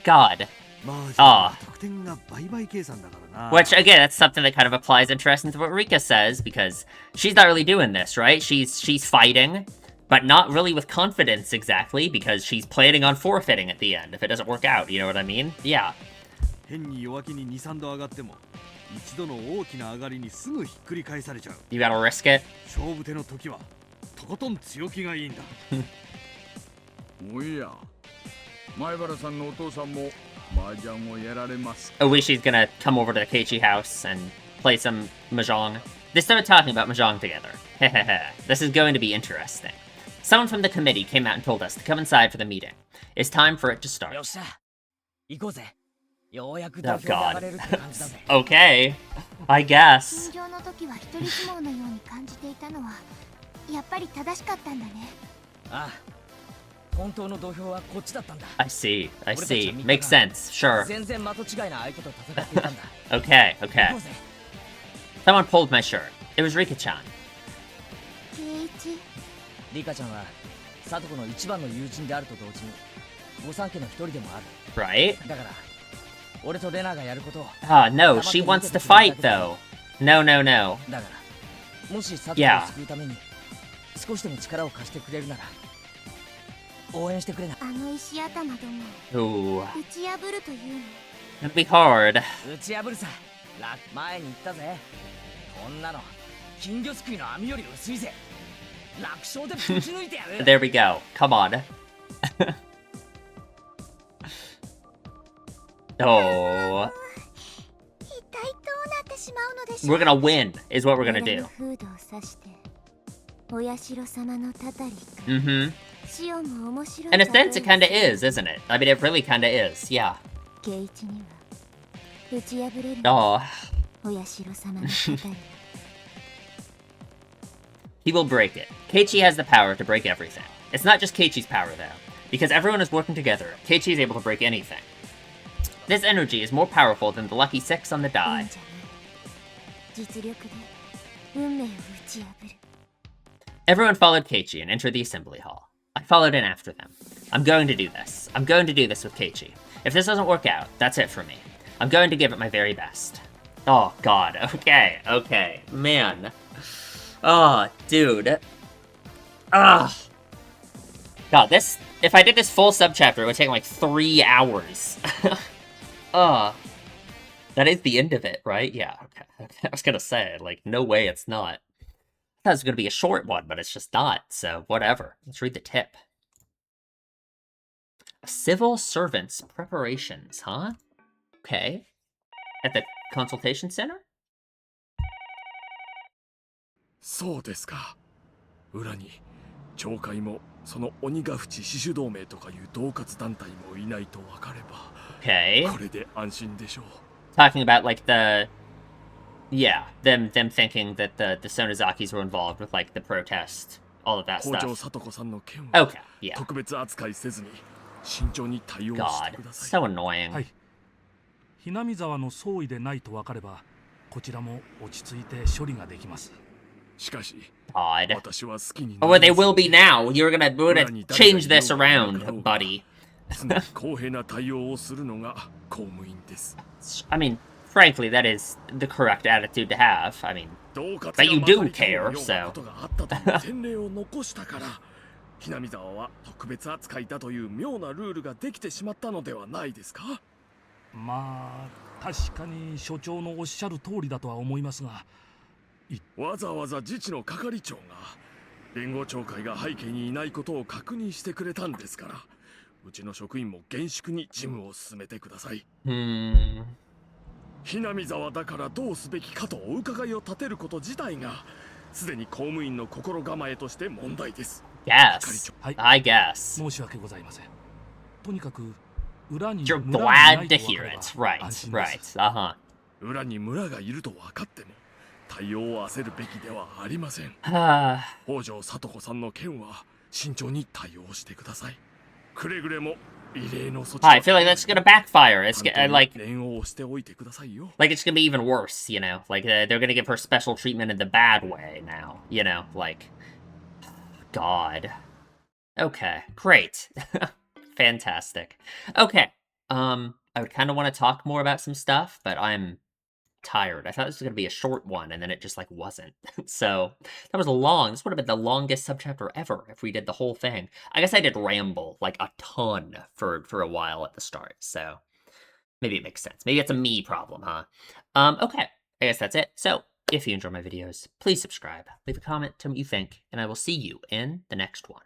God. まあじゃあ得点が倍々計算だからな。 Which, again, that's something that kind of applies interest into what Rika says, because she's not really doing this, right? She's fighting, but not really with confidence exactly, because she's planning on forfeiting at the end if it doesn't work out, you know what I mean? Yeah. 変に弱気に2、3度上がっても一度の大きな上がりにすぐひっくり返されちゃう。 You gotta risk it. 勝負手の時はとことん強気がいいんだ。おや、前原さんのお父さんも麻雀をやられます。 Oh, wait, she's gonna come over to the Keiichi house and play some mahjong. They started talking about mahjong together. This is going to be interesting. Someone from the committee came out and told us to come inside for the meeting. It's time for it to start. よっしゃ、行こうぜ。ようやく Oh 土俵に上が god. れるって感じだぜ。 Okay. I guess. 戦場の時は一人相撲のように感じていたのはやっぱり正しかったんだね。ああ、本当の土俵はこっちだったんだ。 I see. I see. Makes sense. Sure. 全然的違いな相手と戦っていたんだ。 Okay, okay. 行こうぜ。 Someone pulled my shirt. It was Rika-chan. 圭一、リカちゃんは貞子の一番の友人であると同時に御三家の一人でもある。 Right? だから俺とレナがやることを。 Ah, no, she wants to fight, though. No, no, no. だからもし貞子 Yeah. を救うために少しでも力を貸してくれるなら応援してくれな。あの石頭ども Ooh. 打ち破るというの。 It'll be hard. 打ち破るさ。前に言ったぜ。こんなの金魚すくいの網より薄いぜ。楽勝でぶち抜いてやる。 There we go. Come on. Oh. 一体どうなってしまうのでしょ We're う。 gonna win, is what we're gonna do. フードを刺してお社様のたたりか。 Mm-hmm. シオンも面白い。 In a sense, it kinda is, isn't it? I mean, it really kinda is, yeah. 圭一には打ち破れる。 Oh. お社様のたたり。 He will break it. Keiichi has the power to break everything. It's not just Keiichi's power, though. Because everyone is working together, Keiichi is able to break anything. This energy is more powerful than the lucky 6 on the いい die. んじゃない。実力で運命を打ち破る。 Everyone followed Keiichi and entered the assembly hall. I followed in after them. I'm going to do this. I'm going to do this with Keiichi. If this doesn't work out, that's it for me. I'm going to give it my very best. Oh, God. Okay, okay. Man. Oh, dude. Ugh. God, this... If I did this full subchapter, it would take like 3 hours. That is the end of it, right? Yeah, okay. I was gonna say, like, no way it's not. I thought it was gonna be a short one, but it's just not, so whatever. Let's read the tip. Civil servants preparations, huh? Okay. At the consultation center? そうですか。裏に町会もその鬼ヶ淵死守同盟とかいう恫喝団体もいないと分かれば、Okay. これで安心でしょう。 Talking about, like, the... Yeah, them thinking that the Sonozakis were involved with, like, the protest, all of that 北条 stuff. 聡子さんの件は Okay, yeah. 特別扱いせずに慎重に対応して God, ください。 so annoying. はい。ひなみ沢の総意でないと分かれば、こちらも落ち着いて処理ができます。しかし、 God. 私は好きに Oh, な well, り they ません。 will be now. We're gonna change this around, buddy. 常に公平な対応をするのが公務員です。 I mean, frankly, that is the correct attitude to have. I mean, 恫喝 but が you ま do かり通る care, ような so. ことがあったという先例を残したから、ひなみ沢は特別扱いだという妙なルールができてしまったのではないですか。まあ、確かに所長のおっしゃる通りだとは思いますが、わざわざ自治の係長が連合長会が背景にいないことを確認してくれたんですから、うちの職員も厳粛に事務を進めてください。ひなみ沢だからどうすべきかとお伺いを立てること自体がすでに公務員の心構えとして問題です。 Yes, I guess. 申し訳ございません。とにかく You're glad to hear it. Right, right. Uh-huh. 裏に村がいると分かっても対応を焦るべきではありません。北条聡子さんの件は慎重に対応してください。くれぐれも異例の措置。I feel like that's gonna backfire. It's like it's 念をしておいてくださいよ。like it's gonna be even worse, you know? Like they're gonna give her special treatment in the bad way now, you know? Like, God. Okay, great. Fantastic. Okay, I would kind of want to talk more about some stuff, but I'm tired. I thought this was going to be a short one, and then it just, like, wasn't. So, that was long. This would have been the longest subchapter ever if we did the whole thing. I guess I did ramble, like, a ton for a while at the start, so maybe it makes sense. Maybe it's a me problem, huh? Okay, I guess that's it. So, if you enjoy my videos, please subscribe, leave a comment, tell me what you think, and I will see you in the next one.